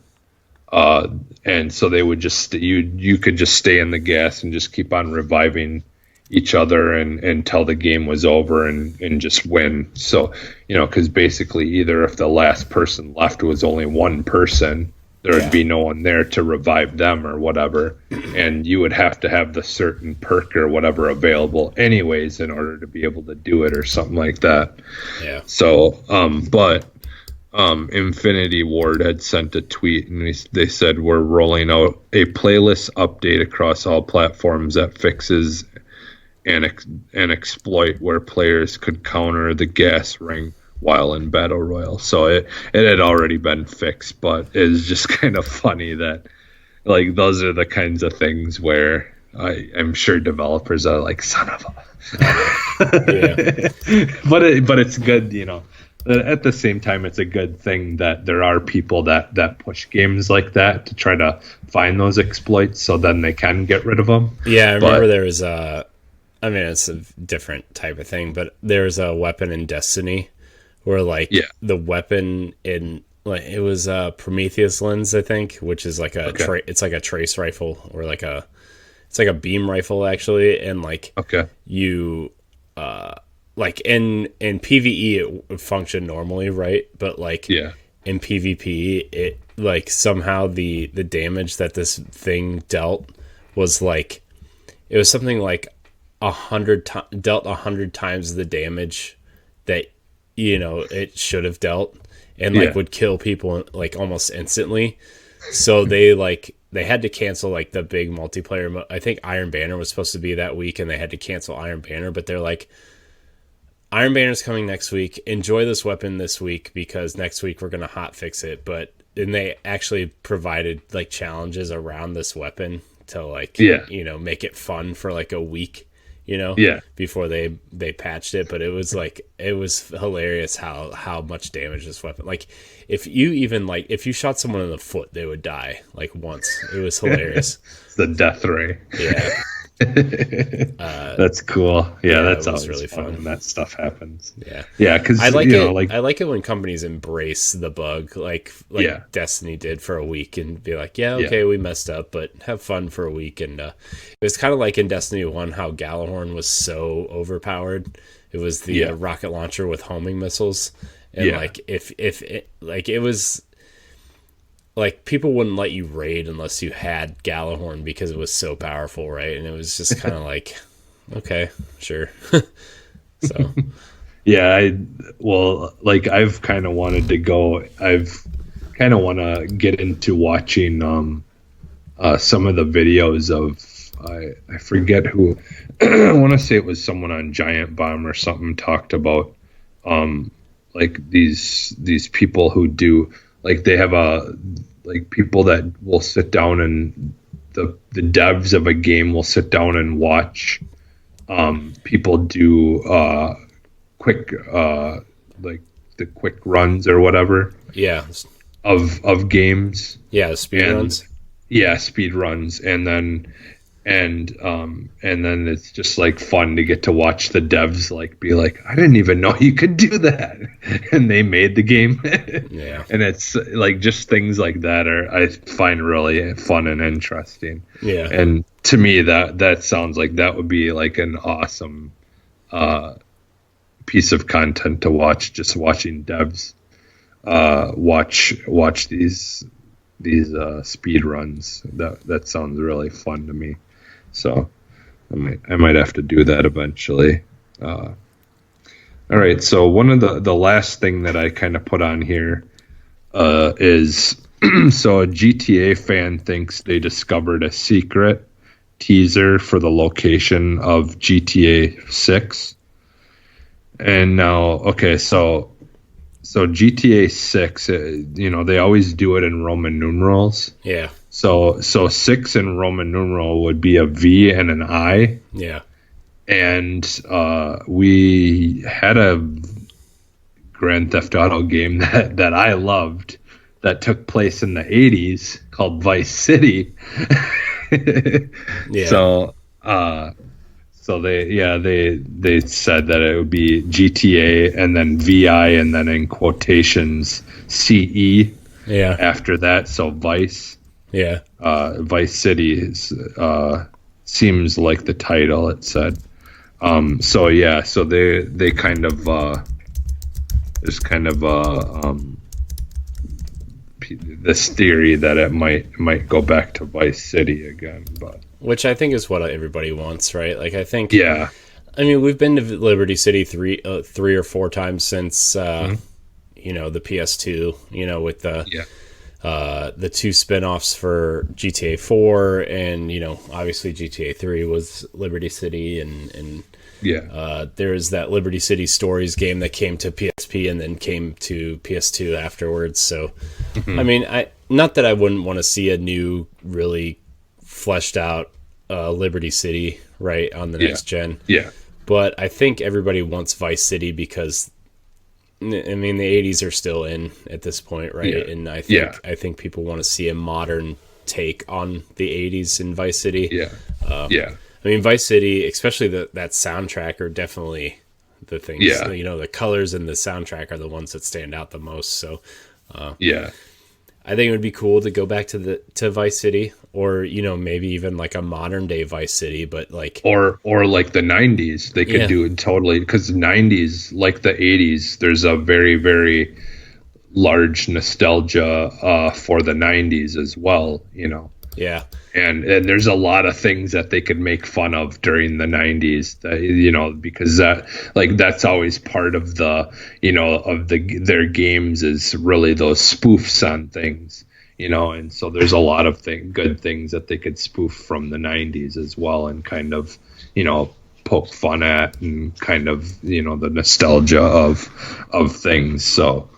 [SPEAKER 3] And so they would just, you could just stay in the gas and just keep on reviving each other and until the game was over and just win. So, because basically either if the last person left was only one person, there would be no one there to revive them or whatever. And you would have to have the certain perk or whatever available anyways in order to be able to do it or something like that.
[SPEAKER 1] Yeah.
[SPEAKER 3] So, Infinity Ward had sent a tweet and they said, we're rolling out a playlist update across all platforms that fixes an exploit where players could counter the gas ring while in Battle Royale. So it had already been fixed, but it's just kind of funny that like those are the kinds of things where I'm sure developers are like, son of a but it's good, at the same time, it's a good thing that there are people that push games like that to try to find those exploits so then they can get rid of them.
[SPEAKER 1] Yeah, I remember there was it's a different type of thing, but there was a weapon in Destiny where the weapon in it was a Prometheus lens, I think, which is like it's like a trace rifle or it's like a beam rifle actually, and you in PvE it would function normally, right? But in PvP it somehow the damage that this thing dealt was it was something like 100 dealt 100 times the damage that it should have dealt, and would kill people almost instantly. So they had to cancel the big multiplayer I think Iron Banner was supposed to be that week, and they had to cancel Iron Banner, but they're like, Iron Banner's coming next week. Enjoy this weapon this week because next week we're gonna hot fix it. And they actually provided challenges around this weapon to make it fun for a week, before they patched it. But it was hilarious how much damage this weapon. If you shot someone in the foot, they would die once. It was hilarious.
[SPEAKER 3] It's the death ray.
[SPEAKER 1] Yeah.
[SPEAKER 3] That's cool. Yeah, that's always
[SPEAKER 1] really fun
[SPEAKER 3] when that stuff happens.
[SPEAKER 1] Yeah,
[SPEAKER 3] because
[SPEAKER 1] I like it. I like it when companies embrace the bug, like Destiny did for a week, and be like, we messed up, but have fun for a week. And it was kind of like in Destiny 1 how Galahorn was so overpowered. It was the rocket launcher with homing missiles, and if it was. People wouldn't let you raid unless you had Galahorn because it was so powerful, right? And it was just kind of okay, sure. So,
[SPEAKER 3] I've kind of wanted to go. I've kind of want to get into watching some of the videos of I forget who. I want to say it was someone on Giant Bomb or something talked about these people who do. They have people that will sit down and the devs of a game will sit down and watch people do quick the quick runs or whatever of games,
[SPEAKER 1] speed runs,
[SPEAKER 3] speed runs, and then it's just fun to get to watch the devs be like, I didn't even know you could do that, and they made the game. And it's just things like that I find really fun and interesting. And to me that sounds like that would be an awesome piece of content to watch, just watching devs watch these speed runs. That sounds really fun to me. So I might have to do that eventually. All right. So one of the last thing that I kind of put on here is So a GTA fan thinks they discovered a secret teaser for the location of GTA 6. And now, okay, so GTA 6, they always do it in Roman numerals.
[SPEAKER 1] Yeah.
[SPEAKER 3] So 6 in Roman numeral would be a V and an I.
[SPEAKER 1] Yeah.
[SPEAKER 3] And we had a Grand Theft Auto game that I loved that took place in the 80s called Vice City.
[SPEAKER 1] Yeah.
[SPEAKER 3] So they said that it would be GTA and then VI and then in quotations CE.
[SPEAKER 1] Yeah.
[SPEAKER 3] After that, so Vice.
[SPEAKER 1] Yeah.
[SPEAKER 3] Vice City seems like the title it said. So they kind of there's kind of this theory that it might go back to Vice City again, but
[SPEAKER 1] which I think is what everybody wants, right? Like I think,
[SPEAKER 3] yeah.
[SPEAKER 1] I mean, we've been to Liberty City three or four times since the PS2, with the two spin-offs for GTA 4 and obviously GTA 3 was Liberty City and there was that Liberty City Stories game that came to PSP and then came to PS2 afterwards. So I mean, not that I wouldn't want to see a new really fleshed out Liberty City right on the next gen.
[SPEAKER 3] Yeah.
[SPEAKER 1] But I think everybody wants Vice City because I mean, the 80s are still in at this point, right?
[SPEAKER 3] Yeah.
[SPEAKER 1] And I think people want to see a modern take on the 80s in Vice City.
[SPEAKER 3] Yeah.
[SPEAKER 1] I mean, Vice City, especially that soundtrack, are definitely the things.
[SPEAKER 3] Yeah.
[SPEAKER 1] The colors in the soundtrack are the ones that stand out the most. So, I think it would be cool to go back to Vice City, or maybe even like a modern day Vice City, but like
[SPEAKER 3] or like the 90s. They could do it totally, because 90s, like the 80s, there's a very, very large nostalgia for the 90s as well.
[SPEAKER 1] Yeah.
[SPEAKER 3] And there's a lot of things that they could make fun of during the 90s that, because that's always part of their games is really those spoofs on things, and so there's a lot of good things that they could spoof from the 90s as well, and kind of, poke fun at, and kind of, the nostalgia of things. So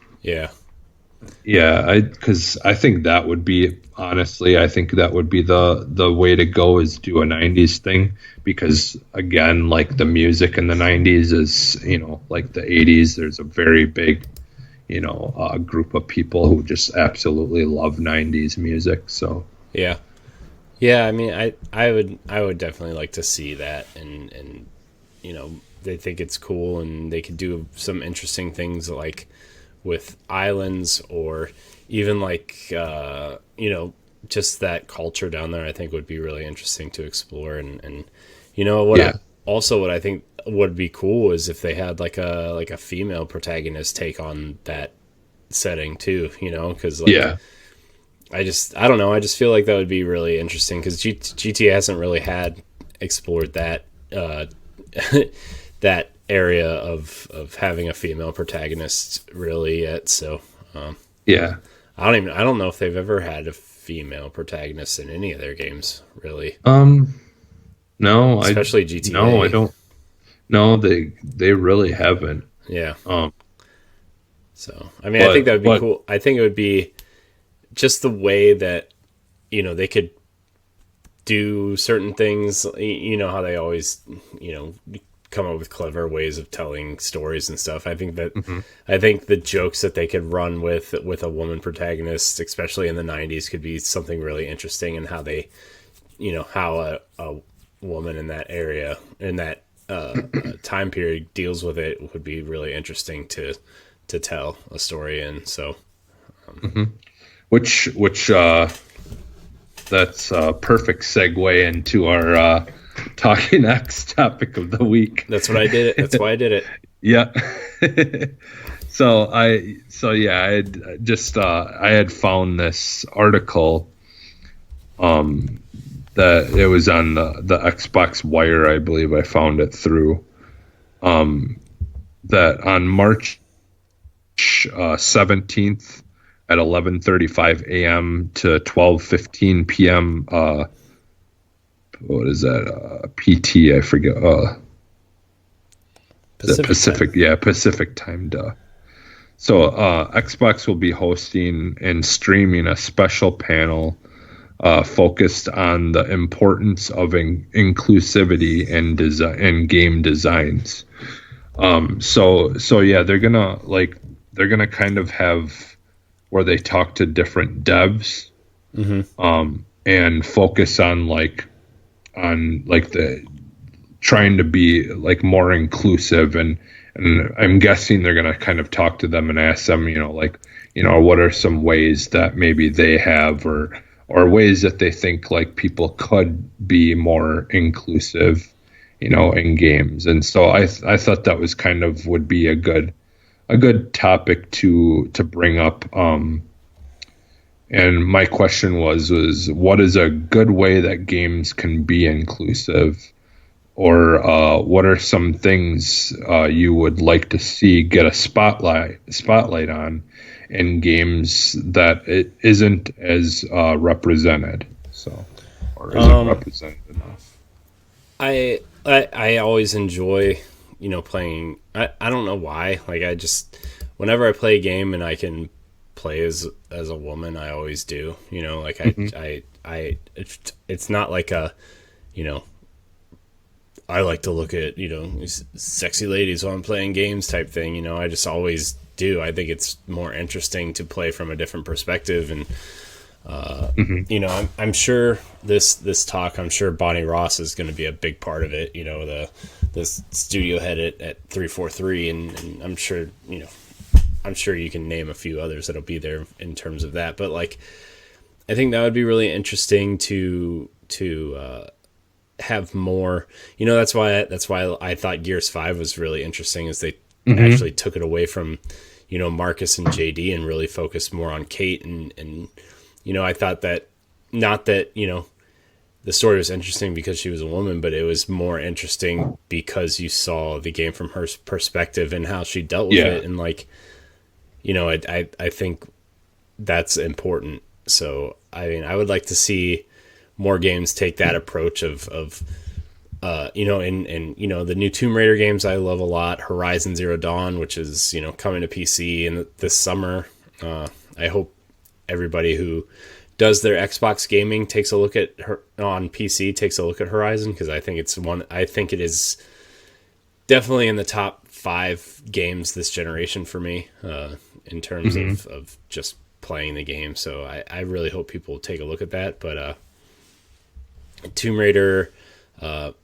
[SPEAKER 3] because I think that would be, honestly, I think that would be the way to go, is do a 90s thing, because again, like the music in the 90s is, like the 80s, there's a very big, group of people who just absolutely love 90s music. So
[SPEAKER 1] yeah, I mean, I would definitely like to see that, and they think it's cool, and they could do some interesting things like with islands, or even like just that culture down there. I think would be really interesting to explore, and what I think would be cool is if they had like a female protagonist take on that setting too, because I don't know, I just feel like that would be really interesting, because GTA hasn't really explored that that area of having a female protagonist really yet. So I don't know if they've ever had a female protagonist in any of their games, really.
[SPEAKER 3] No,
[SPEAKER 1] especially GTA.
[SPEAKER 3] No, I don't. No, they really haven't.
[SPEAKER 1] Yeah. So I mean, I think that would be cool. I think it would be just the way that they could do certain things. How they always come up with clever ways of telling stories and stuff. I think that I think the jokes that they could run with a woman protagonist, especially in the 90s, could be something really interesting, and how they, how a woman in that area, in that time period, deals with it would be really interesting to tell a story in. So,
[SPEAKER 3] which that's a perfect segue into our Talking Next topic of the week.
[SPEAKER 1] That's what I did it. That's why I did it.
[SPEAKER 3] Yeah. I had found this article that it was on the Xbox Wire, I believe I found it through, that on March 17th at 11:35 a.m. to 12:15 p.m. What is that? PT, I forget. Pacific, yeah, Pacific time. Duh. So Xbox will be hosting and streaming a special panel focused on the importance of inclusivity and design and game designs. So yeah, they're gonna kind of have where they talk to different devs, and focus on the trying to be like more inclusive, and I'm guessing they're gonna kind of talk to them and ask them, what are some ways that maybe they have or ways that they think like people could be more inclusive, in games. And so I thought that was kind of would be a good topic to bring up. And my question was what is a good way that games can be inclusive, or what are some things you would like to see get a spotlight on in games that it isn't as represented, or isn't represented enough.
[SPEAKER 2] I always enjoy playing. I don't know why, like whenever I play a game and I can play as a woman, I always do, it's not like I like to look at sexy ladies while I'm playing games type thing. I just always do. I think it's more interesting to play from a different perspective, and I'm sure this talk, I'm sure Bonnie Ross is going to be a big part of it. The studio head at 343, and I'm sure you can name a few others that'll be there in terms of that. But I think that would be really interesting to have more. That's why I thought Gears 5 was really interesting, is they actually took it away from Marcus and JD and really focused more on Kate, and I thought that, not that the story was interesting because she was a woman, but it was more interesting because you saw the game from her perspective and how she dealt with it, and I think that's important. So I would like to see more games take that approach of the new Tomb Raider games I love a lot. Horizon Zero Dawn, which is coming to PC in this summer. I hope everybody who does their Xbox gaming takes a look at her on PC, takes a look at Horizon, because I think it is definitely in the top 5 games this generation for me, in terms of just playing the game. So I really hope people take a look at that. But Tomb Raider,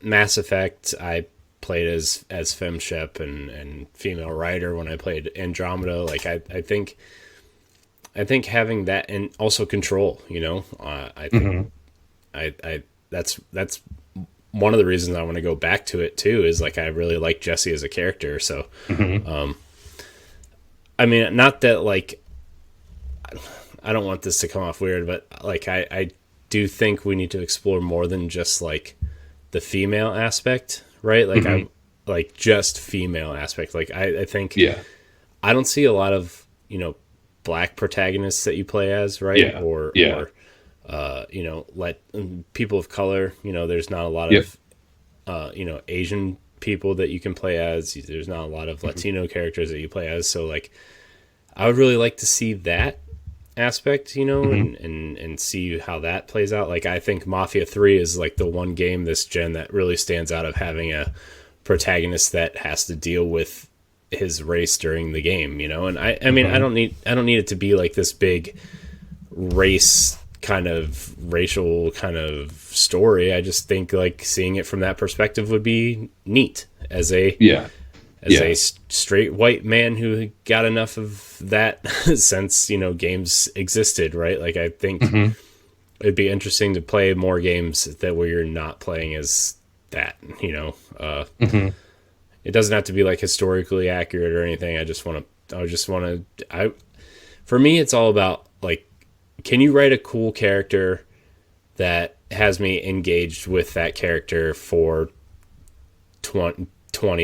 [SPEAKER 2] Mass Effect, I played as FemShep and female writer when I played Andromeda. I think having that, and also Control, I think that's one of the reasons I want to go back to it too, is I really like Jesse as a character. So, not that I don't want this to come off weird, but I do think we need to explore more than just the female aspect, right? Just female aspect. I think, I don't see a lot of, Black protagonists that you play as, right? Or let people of color, there's not a lot of, Asian people that you can play as. There's not a lot of Latino characters that you play as. So I would really like to see that aspect, and see how that plays out. I think Mafia 3 is the one game this gen that really stands out, of having a protagonist that has to deal with his race during the game, and I don't need it to be this big race kind of racial kind of story. I just think seeing it from that perspective would be neat as a straight white man who got enough of that since games existed, right? I think it'd be interesting to play more games that where you're not playing as that, It doesn't have to be historically accurate or anything. For me, it's all about can you write a cool character that has me engaged with that character for 20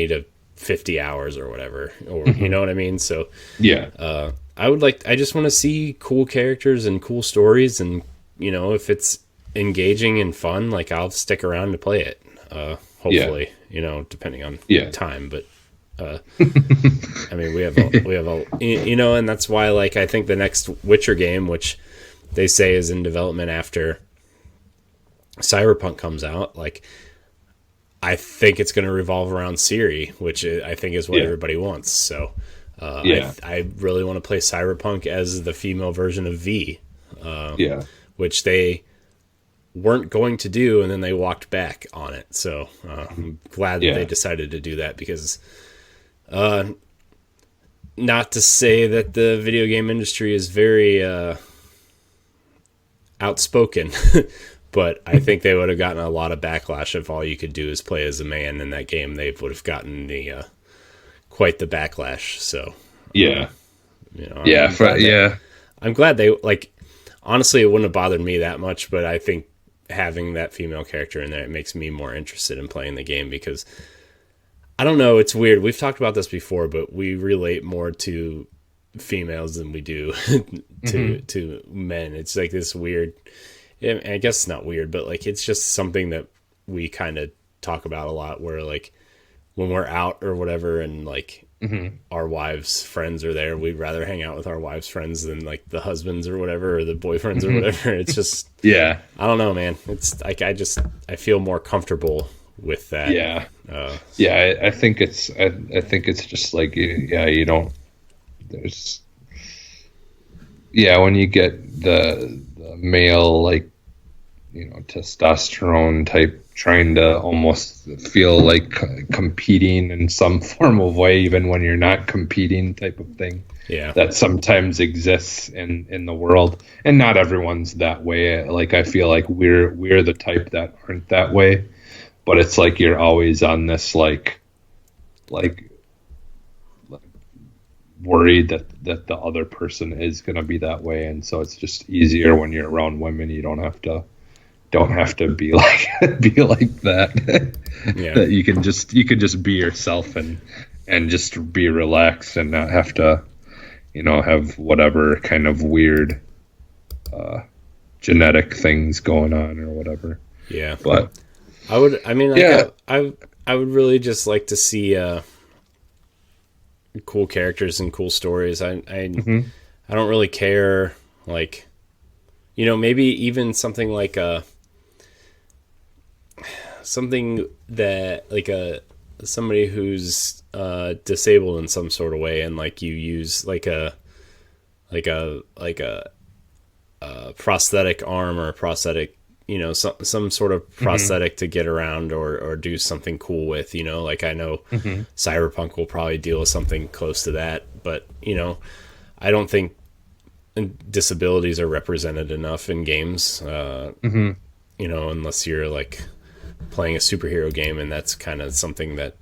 [SPEAKER 2] to 50 hours or whatever, or you know what I mean? So I just want to see cool characters and cool stories, and if it's engaging and fun, like I'll stick around to play it. Hopefully, depending on time, but I mean, we have and that's why, like, I think the next Witcher game, which they say is in development after Cyberpunk comes out, like, I think it's going to revolve around Ciri, which I think is what everybody wants. So, I really want to play Cyberpunk as the female version of V, which they weren't going to do, and then they walked back on it. So I'm glad that they decided to do that, because not to say that the video game industry is very outspoken, but I think they would have gotten a lot of backlash if all you could do is play as a man in that game. They would have gotten quite the backlash. So I'm glad they, like, honestly, it wouldn't have bothered me that much, but I think having that female character in there, it makes me more interested in playing the game, because I don't know, it's weird. We've talked about this before, but we relate more to females than we do to men. It's like this weird, I guess it's not weird, but like, it's just something that we kind of talk about a lot, where like when we're out or whatever, and like our wives' friends are there, we'd rather hang out with our wives' friends than like the husbands or whatever, or the boyfriends or whatever. It's just, I don't know, man. It's like, I feel more comfortable with that.
[SPEAKER 3] I think it's just like, you don't, there's, when you get the male, like, testosterone type, trying to almost feel like competing in some form of way, even when you're not competing, type of thing. That sometimes exists in the world, and not everyone's that way. Like, I feel like we're the type that aren't that way, but it's like you're always on this like worried that the other person is going to be that way, and so it's just easier when you're around women. You don't have to be like that. That you can just be yourself and just be relaxed and not have to have whatever kind of weird genetic things going on or whatever. But
[SPEAKER 2] I would really just like to see cool characters and cool stories. I don't really care, like, maybe even something like something that, like, somebody who's disabled in some sort of way, and like you use like a prosthetic arm or a prosthetic, some sort of prosthetic to get around or do something cool with, like, I know Cyberpunk will probably deal with something close to that, but I don't think disabilities are represented enough in games, unless you're like playing a superhero game, and that's kind of something that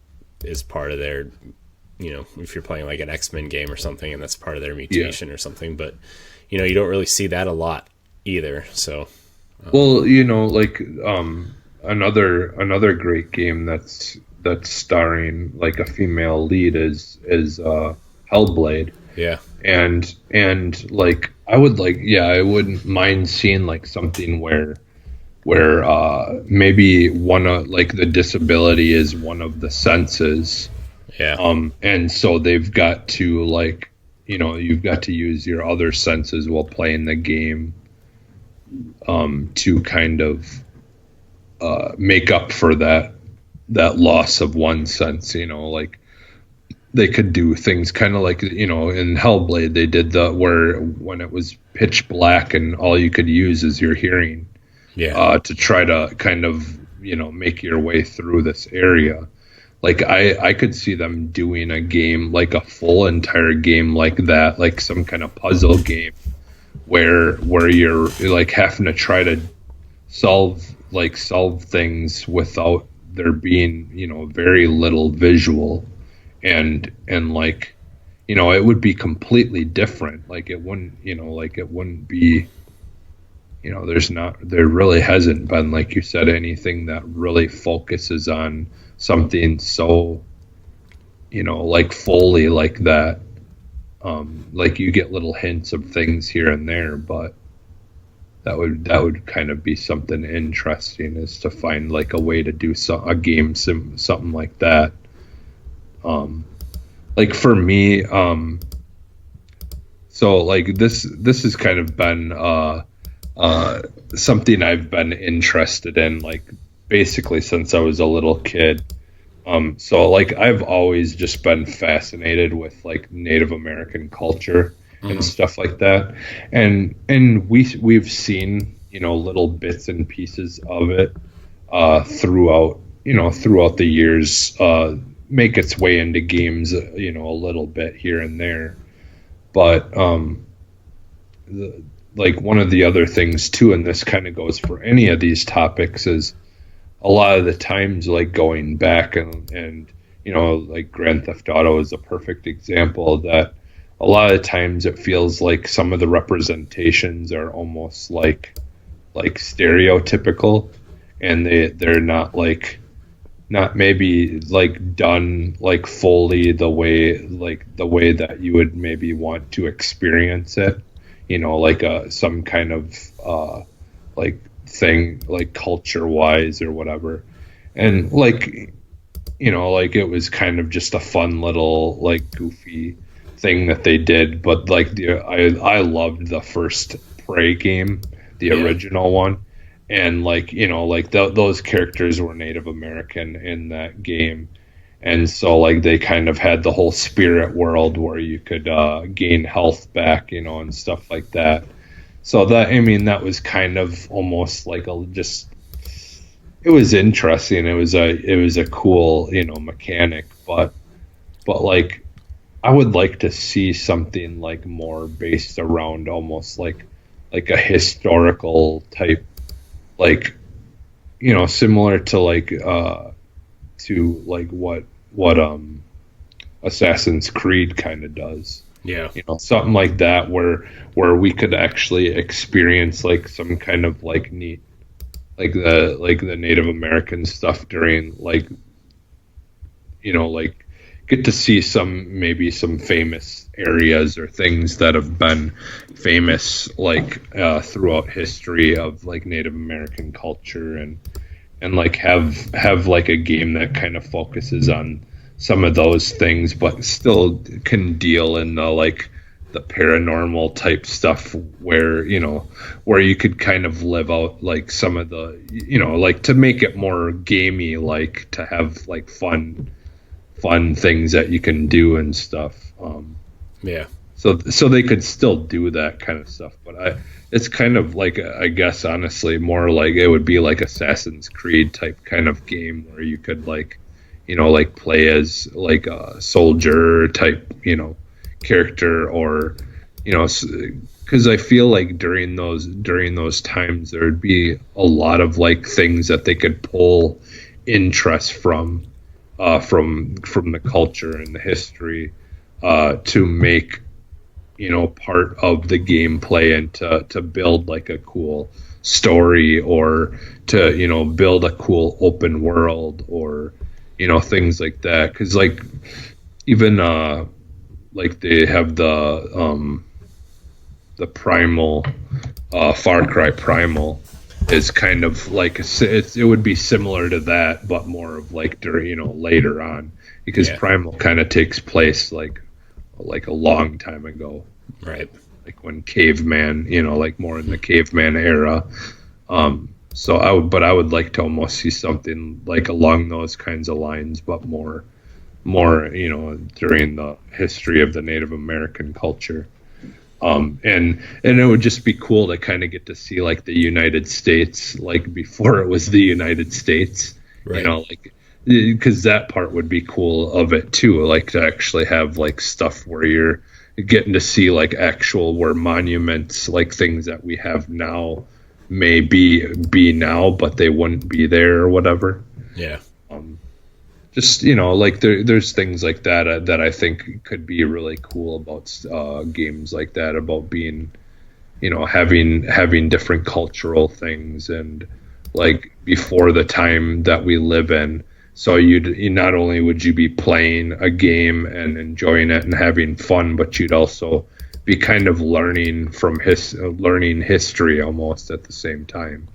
[SPEAKER 2] is part of their, if you're playing like an X-Men game or something, and that's part of their mutation or something, but you don't really see that a lot either. So
[SPEAKER 3] like another great game that's starring like a female lead is Hellblade. And like I wouldn't mind seeing like something where maybe one of, like, the disability is one of the senses. And so they've got to, like, you've got to use your other senses while playing the game to kind of make up for that loss of one sense. Like, they could do things kind of like, in Hellblade, they did when it was pitch black and all you could use is your hearing. To try to kind of, make your way through this area. Like, I could see them doing a game, like a full entire game like that, like some kind of puzzle game where you're like having to try to solve things without there being, very little visual, and like, it would be completely different. Like, it wouldn't, it wouldn't be, there really hasn't been, like you said, anything that really focuses on something so, like fully like that. Like you get little hints of things here and there, but that would kind of be something interesting, is to find like a way to do a game something like that. Like for me, so like this has kind of been something I've been interested in, like basically since I was a little kid. So like I've always just been fascinated with like Native American culture and stuff like that, and we've seen, you know, little bits and pieces of it throughout the years, make its way into games, you know, a little bit here and there. But like one of the other things too, and this kind of goes for any of these topics, is a lot of the times like going back and you know, like Grand Theft Auto is a perfect example of that. A lot of times it feels like some of the representations are almost like stereotypical, and they're not maybe like done like fully the way that you would maybe want to experience it, you know, like some kind of like thing, like culture wise or whatever. And like, you know, like it was kind of just a fun little like goofy thing that they did. But like I loved the first Prey game, the original one. And like, you know, like those characters were Native American in that game, and so like they kind of had the whole spirit world where you could gain health back, you know, and stuff like that. So that, I mean, that was kind of almost like it was interesting. It was a cool, you know, mechanic, but like I would like to see something like more based around almost like a historical type, like, you know, similar to like what Assassin's Creed kind of does.
[SPEAKER 1] Yeah.
[SPEAKER 3] You know, something like that where we could actually experience like some kind of like neat, like the Native American stuff during, like, you know, like get to see maybe some famous areas or things that have been famous like throughout history of like Native American culture, and like have like a game that kind of focuses on some of those things, but still can deal in the paranormal type stuff, where, you know, where you could kind of live out like some of the, you know, like to make it more gamey, like to have like fun things that you can do and stuff.
[SPEAKER 1] Yeah.
[SPEAKER 3] So they could still do that kind of stuff, but it's kind of like, I guess honestly more like it would be like Assassin's Creed type kind of game where you could, like, you know, like play as like a soldier type, you know, character, or, you know, because I feel like during those times there would be a lot of like things that they could pull interest from the culture and the history, to make, you know, part of the gameplay, and to build like a cool story, or to, you know, build a cool open world, or, you know, things like that. Because like even like they have the Primal, Far Cry Primal is kind of like it would be similar to that, but more of like during, you know, later on, because Primal kind of takes place like a long time ago,
[SPEAKER 1] Right.
[SPEAKER 3] like when caveman, you know, like more in the caveman era. So I would like to almost see something like along those kinds of lines, but more, you know, during the history of the Native American culture. And it would just be cool to kind of get to see like the United States, like before it was the United States,
[SPEAKER 1] Right.
[SPEAKER 3] You know, like, because that part would be cool of it too, like to actually have like stuff where you're getting to see like actual, where monuments, like things that we have now may be now, but they wouldn't be there or whatever.
[SPEAKER 1] Yeah.
[SPEAKER 3] Just, you know, like there's things like that that I think could be really cool about games like that, about being, you know, having different cultural things, and like before the time that we live in, So you not only would you be playing a game and enjoying it and having fun, but you'd also be kind of learning from learning history almost at the same time.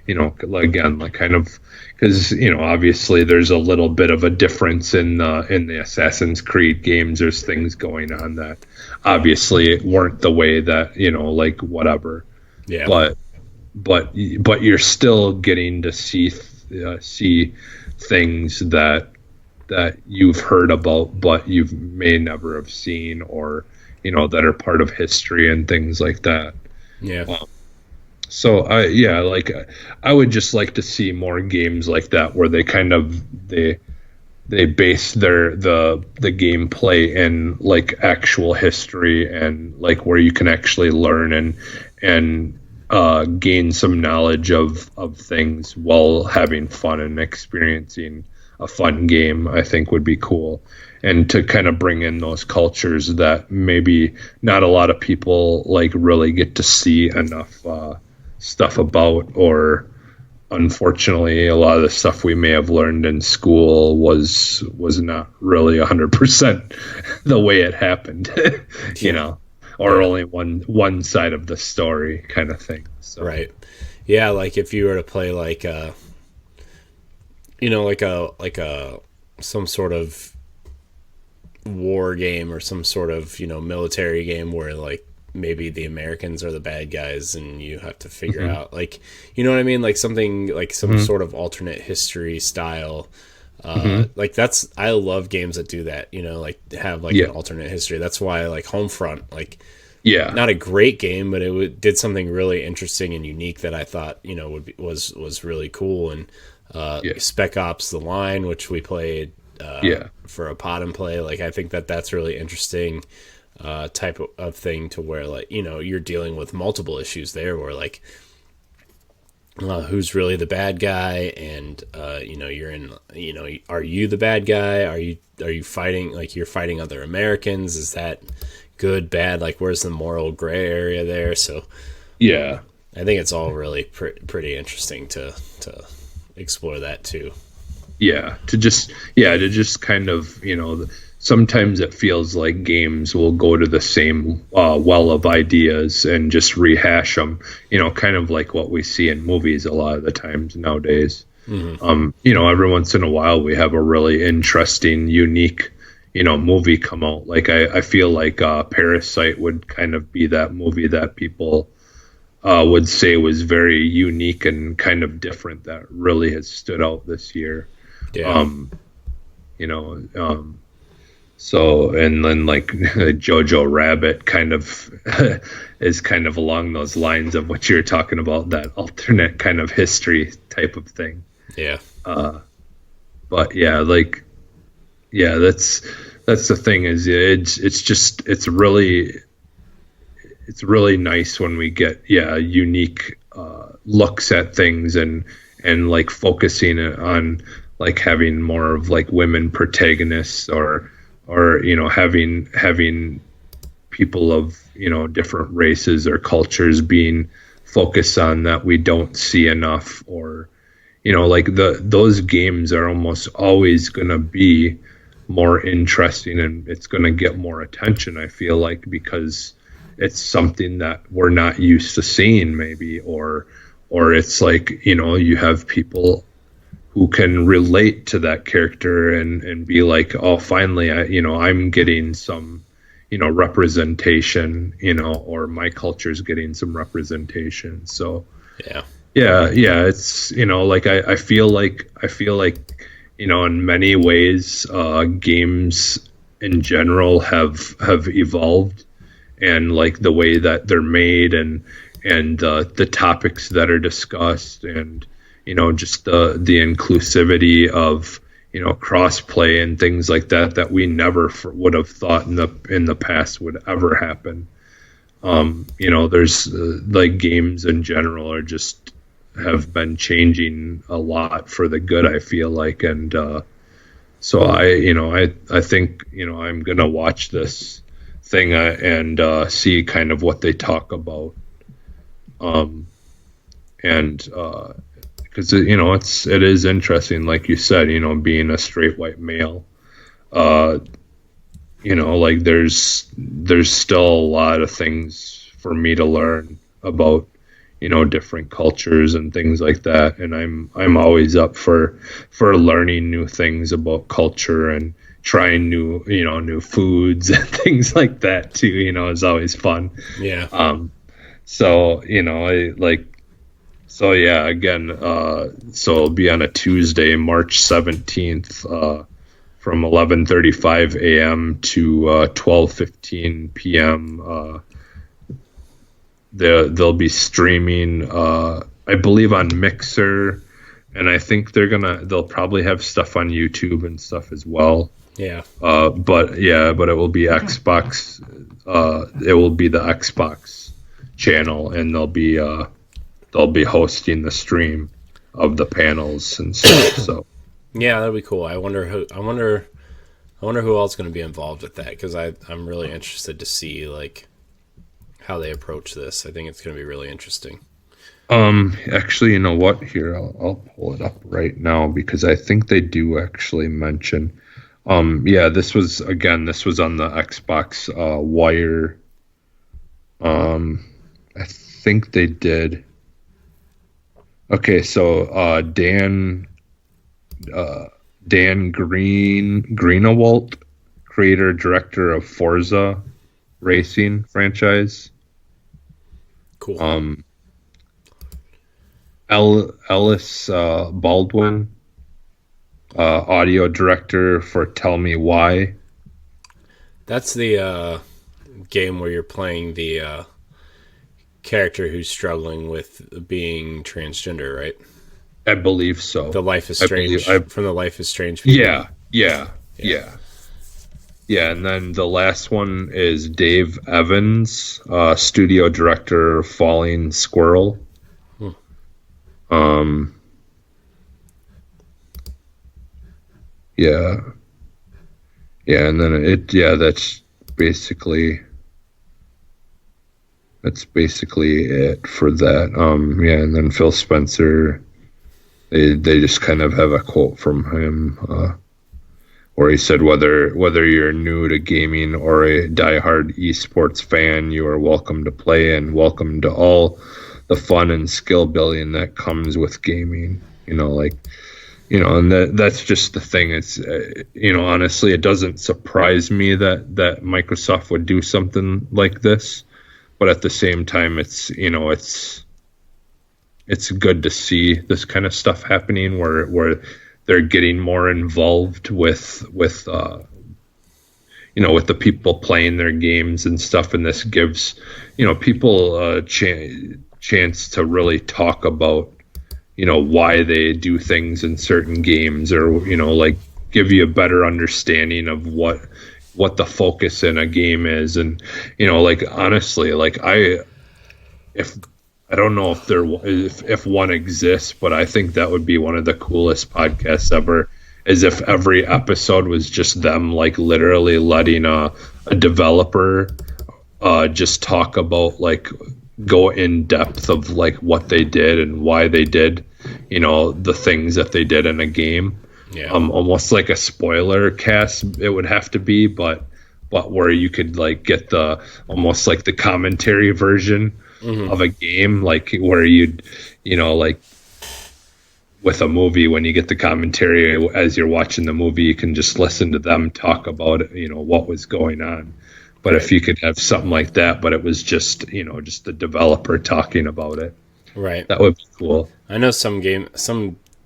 [SPEAKER 3] Again, like kind of, because obviously there's a little bit of a difference in the Assassin's Creed games. There's things going on that obviously weren't the way that like whatever.
[SPEAKER 1] Yeah.
[SPEAKER 3] But you're still getting to see things that you've heard about, but you may never have seen, or that are part of history and things like that.
[SPEAKER 1] Yeah.
[SPEAKER 3] So I would just like to see more games like that where they base the gameplay in like actual history, and like where you can actually learn and gain some knowledge of things while having fun and experiencing a fun game. I think would be cool, and to kind of bring in those cultures that maybe not a lot of people like really get to see enough stuff about, or unfortunately a lot of the stuff we may have learned in school was not really 100% the way it happened. Or only one side of the story kind of thing. So.
[SPEAKER 1] Right. Yeah, like if you were to play like some sort of war game or some sort of military game where like maybe the Americans are the bad guys and you have to figure out like what I mean, like something like some sort of alternate history style. Like I love games that do that, like have like an alternate history. That's why I like Homefront, like not a great game, but it did something really interesting and unique that I thought was really cool. And Spec Ops: The Line, which we played for a pod and play, like I think that's really interesting type of thing, to where like you're dealing with multiple issues there, where like who's really the bad guy, and you're in are you the bad guy, are you fighting, like you're fighting other Americans, is that good, bad, like where's the moral gray area there? So I think it's all really pretty interesting to explore that too.
[SPEAKER 3] To just kind of sometimes it feels like games will go to the same well of ideas and just rehash them, kind of like what we see in movies a lot of the times nowadays. Every once in a while we have a really interesting, unique, movie come out. Like I feel like Parasite would kind of be that movie that people would say was very unique and kind of different, that really has stood out this year. So, and then like Jojo Rabbit kind of is kind of along those lines of what you're talking about, that alternate kind of history type of thing. But that's the thing, is it's really nice when we get unique looks at things, and like focusing on like having more of like women protagonists, or having people of different races or cultures being focused on that we don't see enough, or like those games are almost always going to be more interesting, and it's going to get more attention, I feel like, because it's something that we're not used to seeing, maybe, or it's like you have people who can relate to that character and be like, oh, finally I'm getting some representation, or my culture's getting some representation. So it's like I feel like in many ways games in general have evolved, and like the way that they're made, and the topics that are discussed, and just the inclusivity of crossplay and things like that we never would have thought in the past would ever happen. There's like games in general are just have been changing a lot for the good, I feel like, and so I think I'm gonna watch this thing and see kind of what they talk about, and because it is interesting, like you said, being a straight white male. Uh, like there's still a lot of things for me to learn about different cultures and things like that, and I'm always up for learning new things about culture and trying new foods and things like that too. Is always fun.
[SPEAKER 1] Yeah.
[SPEAKER 3] So I like. So yeah, again, so it'll be on a Tuesday, March 17th, from 11:35 a.m. to 12:15 p.m. They'll be streaming, I believe, on Mixer, and I think they'll probably have stuff on YouTube and stuff as well.
[SPEAKER 1] Yeah.
[SPEAKER 3] But it will be Xbox. It will be the Xbox channel, and they'll be hosting the stream of the panels and stuff. So
[SPEAKER 1] Yeah, that'd be cool. I wonder who else is going to be involved with that, because I'm really interested to see like how they approach this. I think it's going to be really interesting.
[SPEAKER 3] Actually, you know what? Here, I'll pull it up right now because I think they do actually mention. Yeah, this was on the Xbox Wire. I think they did. Okay, so Dan Greenawalt, creator director of Forza Racing franchise.
[SPEAKER 1] Cool.
[SPEAKER 3] Ellis Baldwin, audio director for Tell Me Why.
[SPEAKER 1] That's the game where you're playing the character who's struggling with being transgender, right?
[SPEAKER 3] I believe so.
[SPEAKER 1] The Life is Strange from the Life is Strange
[SPEAKER 3] video. Yeah. And then the last one is Dave Evans, studio director of Falling Squirrel. Yeah, and then that's basically it for that. And then Phil Spencer, they just kind of have a quote from him, where he said, whether you're new to gaming or a diehard esports fan, you are welcome to play and welcome to all the fun and skill building that comes with gaming. And that's just the thing. It's honestly, it doesn't surprise me that Microsoft would do something like this, but at the same time, it's good to see this kind of stuff happening where they're getting more involved with the people playing their games and stuff, and this gives people a chance to really talk about why they do things in certain games, or like give you a better understanding of what the focus in a game is. And like honestly, like I don't know if one exists, but I think that would be one of the coolest podcasts ever, is if every episode was just them like literally letting a developer just talk about, like, go in depth of like what they did and why they did the things that they did in a game. Almost like a spoiler cast it would have to be, but where you could like get the almost like the commentary version of a game, like where you'd like with a movie, when you get the commentary as you're watching the movie, you can just listen to them talk about it, what was going on. But if you could have something like that, but it was just the developer talking about it,
[SPEAKER 1] right,
[SPEAKER 3] that would be cool.
[SPEAKER 1] I know some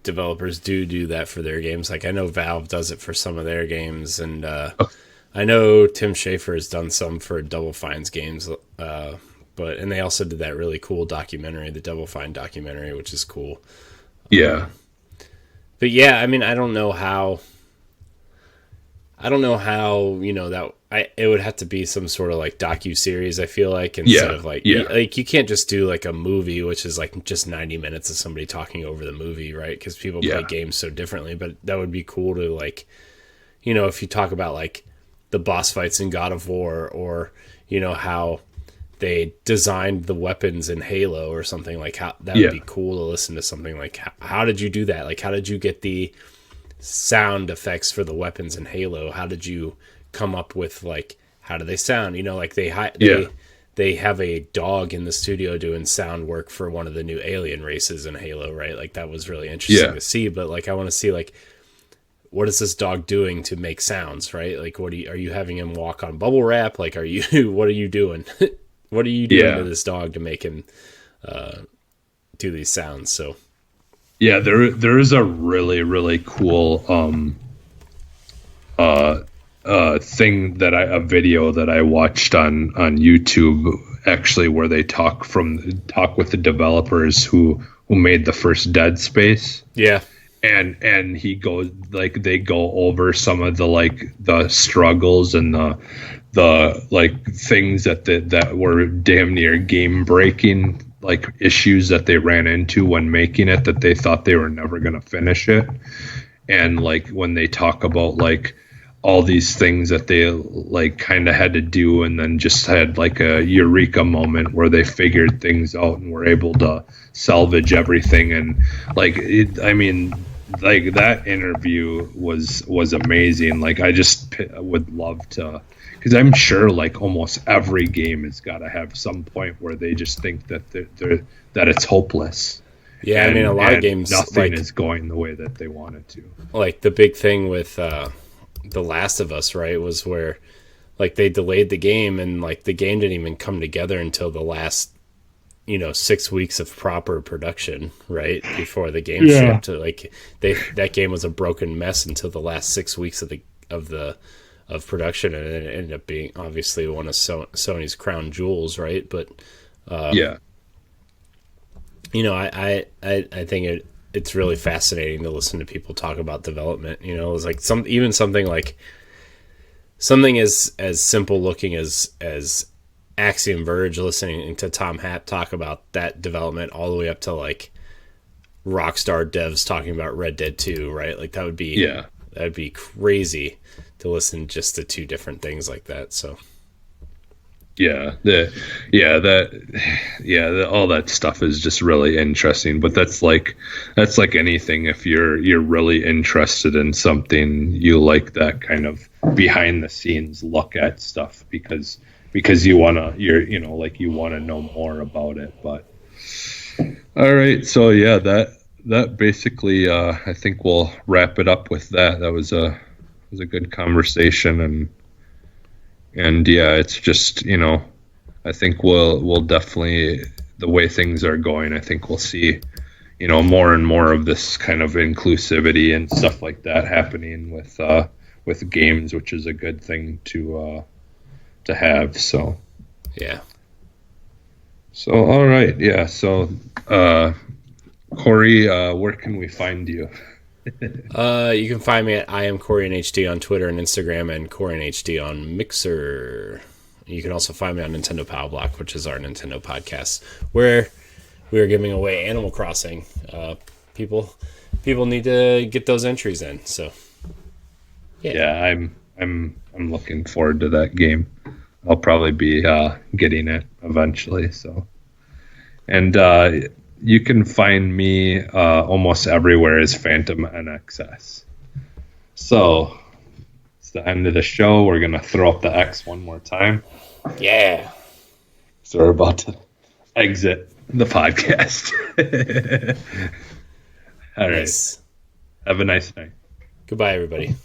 [SPEAKER 1] developers do that for their games. Like I know Valve does it for some of their games, and I know Tim Schafer has done some for Double Fine's games. And they also did that really cool documentary, the Double Fine documentary, which is cool.
[SPEAKER 3] Yeah.
[SPEAKER 1] But yeah, I mean, I don't know how that it would have to be some sort of like docu-series, I feel like, instead of like you can't just do like a movie which is like just 90 minutes of somebody talking over the movie, right? Because people play games so differently. But that would be cool to, like, if you talk about like the boss fights in God of War, or how
[SPEAKER 2] they designed the weapons in Halo or something. Like, how that would be cool to listen to something like, how did you do that? Like, how did you get the sound effects for the weapons in Halo? How did you come up with, like, how do they sound? You know, like they have a dog in the studio doing sound work for one of the new alien races in Halo, right? Like, that was really interesting to see. But like, I want to see, like, what is this dog doing to make sounds, right? Like, are you having him walk on bubble wrap? Like, what are you doing? What are you doing to this dog to make him do these sounds? So
[SPEAKER 3] yeah, there is a really, really cool thing a video that I watched on YouTube, actually, where they talk with the developers who made the first Dead Space.
[SPEAKER 2] Yeah.
[SPEAKER 3] And he goes, like, they go over some of the, like, the struggles and the like things that were damn near game breaking, like, issues that they ran into when making it, that they thought they were never going to finish it. And, like, when they talk about, like, all these things that they, like, kind of had to do, and then just had, like, a eureka moment where they figured things out and were able to salvage everything. And, like, I mean, like, that interview was amazing. Like, I just would love to, because I'm sure, like, almost every game has got to have some point where they just think that that it's hopeless.
[SPEAKER 2] Yeah, I mean, a lot of games,
[SPEAKER 3] nothing is going the way that they want it to.
[SPEAKER 2] Like, the big thing with The Last of Us, right, was where, like, they delayed the game, and, like, the game didn't even come together until the last, 6 weeks of proper production, right, before the game shipped. Like, that game was a broken mess until the last 6 weeks of production, and it ended up being obviously one of Sony's crown jewels, right? But I think it's really fascinating to listen to people talk about development. It's like something as simple looking as Axiom Verge, listening to Tom Happ talk about that development, all the way up to, like, Rockstar devs talking about Red Dead 2, right? Like, that'd be crazy to listen just to two different things like that. So
[SPEAKER 3] all that stuff is just really interesting. But that's like anything. If you're really interested in something, you like that kind of behind the scenes look at stuff, because you want to know more about it. But all right, so yeah, that basically, I think we'll wrap it up with that. That was a good conversation, and yeah, it's just, I think we'll definitely, the way things are going, I think we'll see, more and more of this kind of inclusivity and stuff like that happening with games, which is a good thing to have. So
[SPEAKER 2] yeah.
[SPEAKER 3] So all right, yeah. So Corey, where can we find you?
[SPEAKER 2] You can find me at I am Corey HD on Twitter and Instagram, and Corey HD on Mixer. You can also find me on Nintendo Power Block, which is our Nintendo podcast, where we are giving away Animal Crossing. People need to get those entries in. So
[SPEAKER 3] yeah, I'm looking forward to that game. I'll probably be getting it eventually. So, and you can find me almost everywhere as Phantom NXS. So it's the end of the show. We're gonna throw up the X one more time.
[SPEAKER 2] Yeah.
[SPEAKER 3] So we're about to exit the podcast. All right.
[SPEAKER 2] Nice.
[SPEAKER 3] Have a nice night.
[SPEAKER 2] Goodbye, everybody.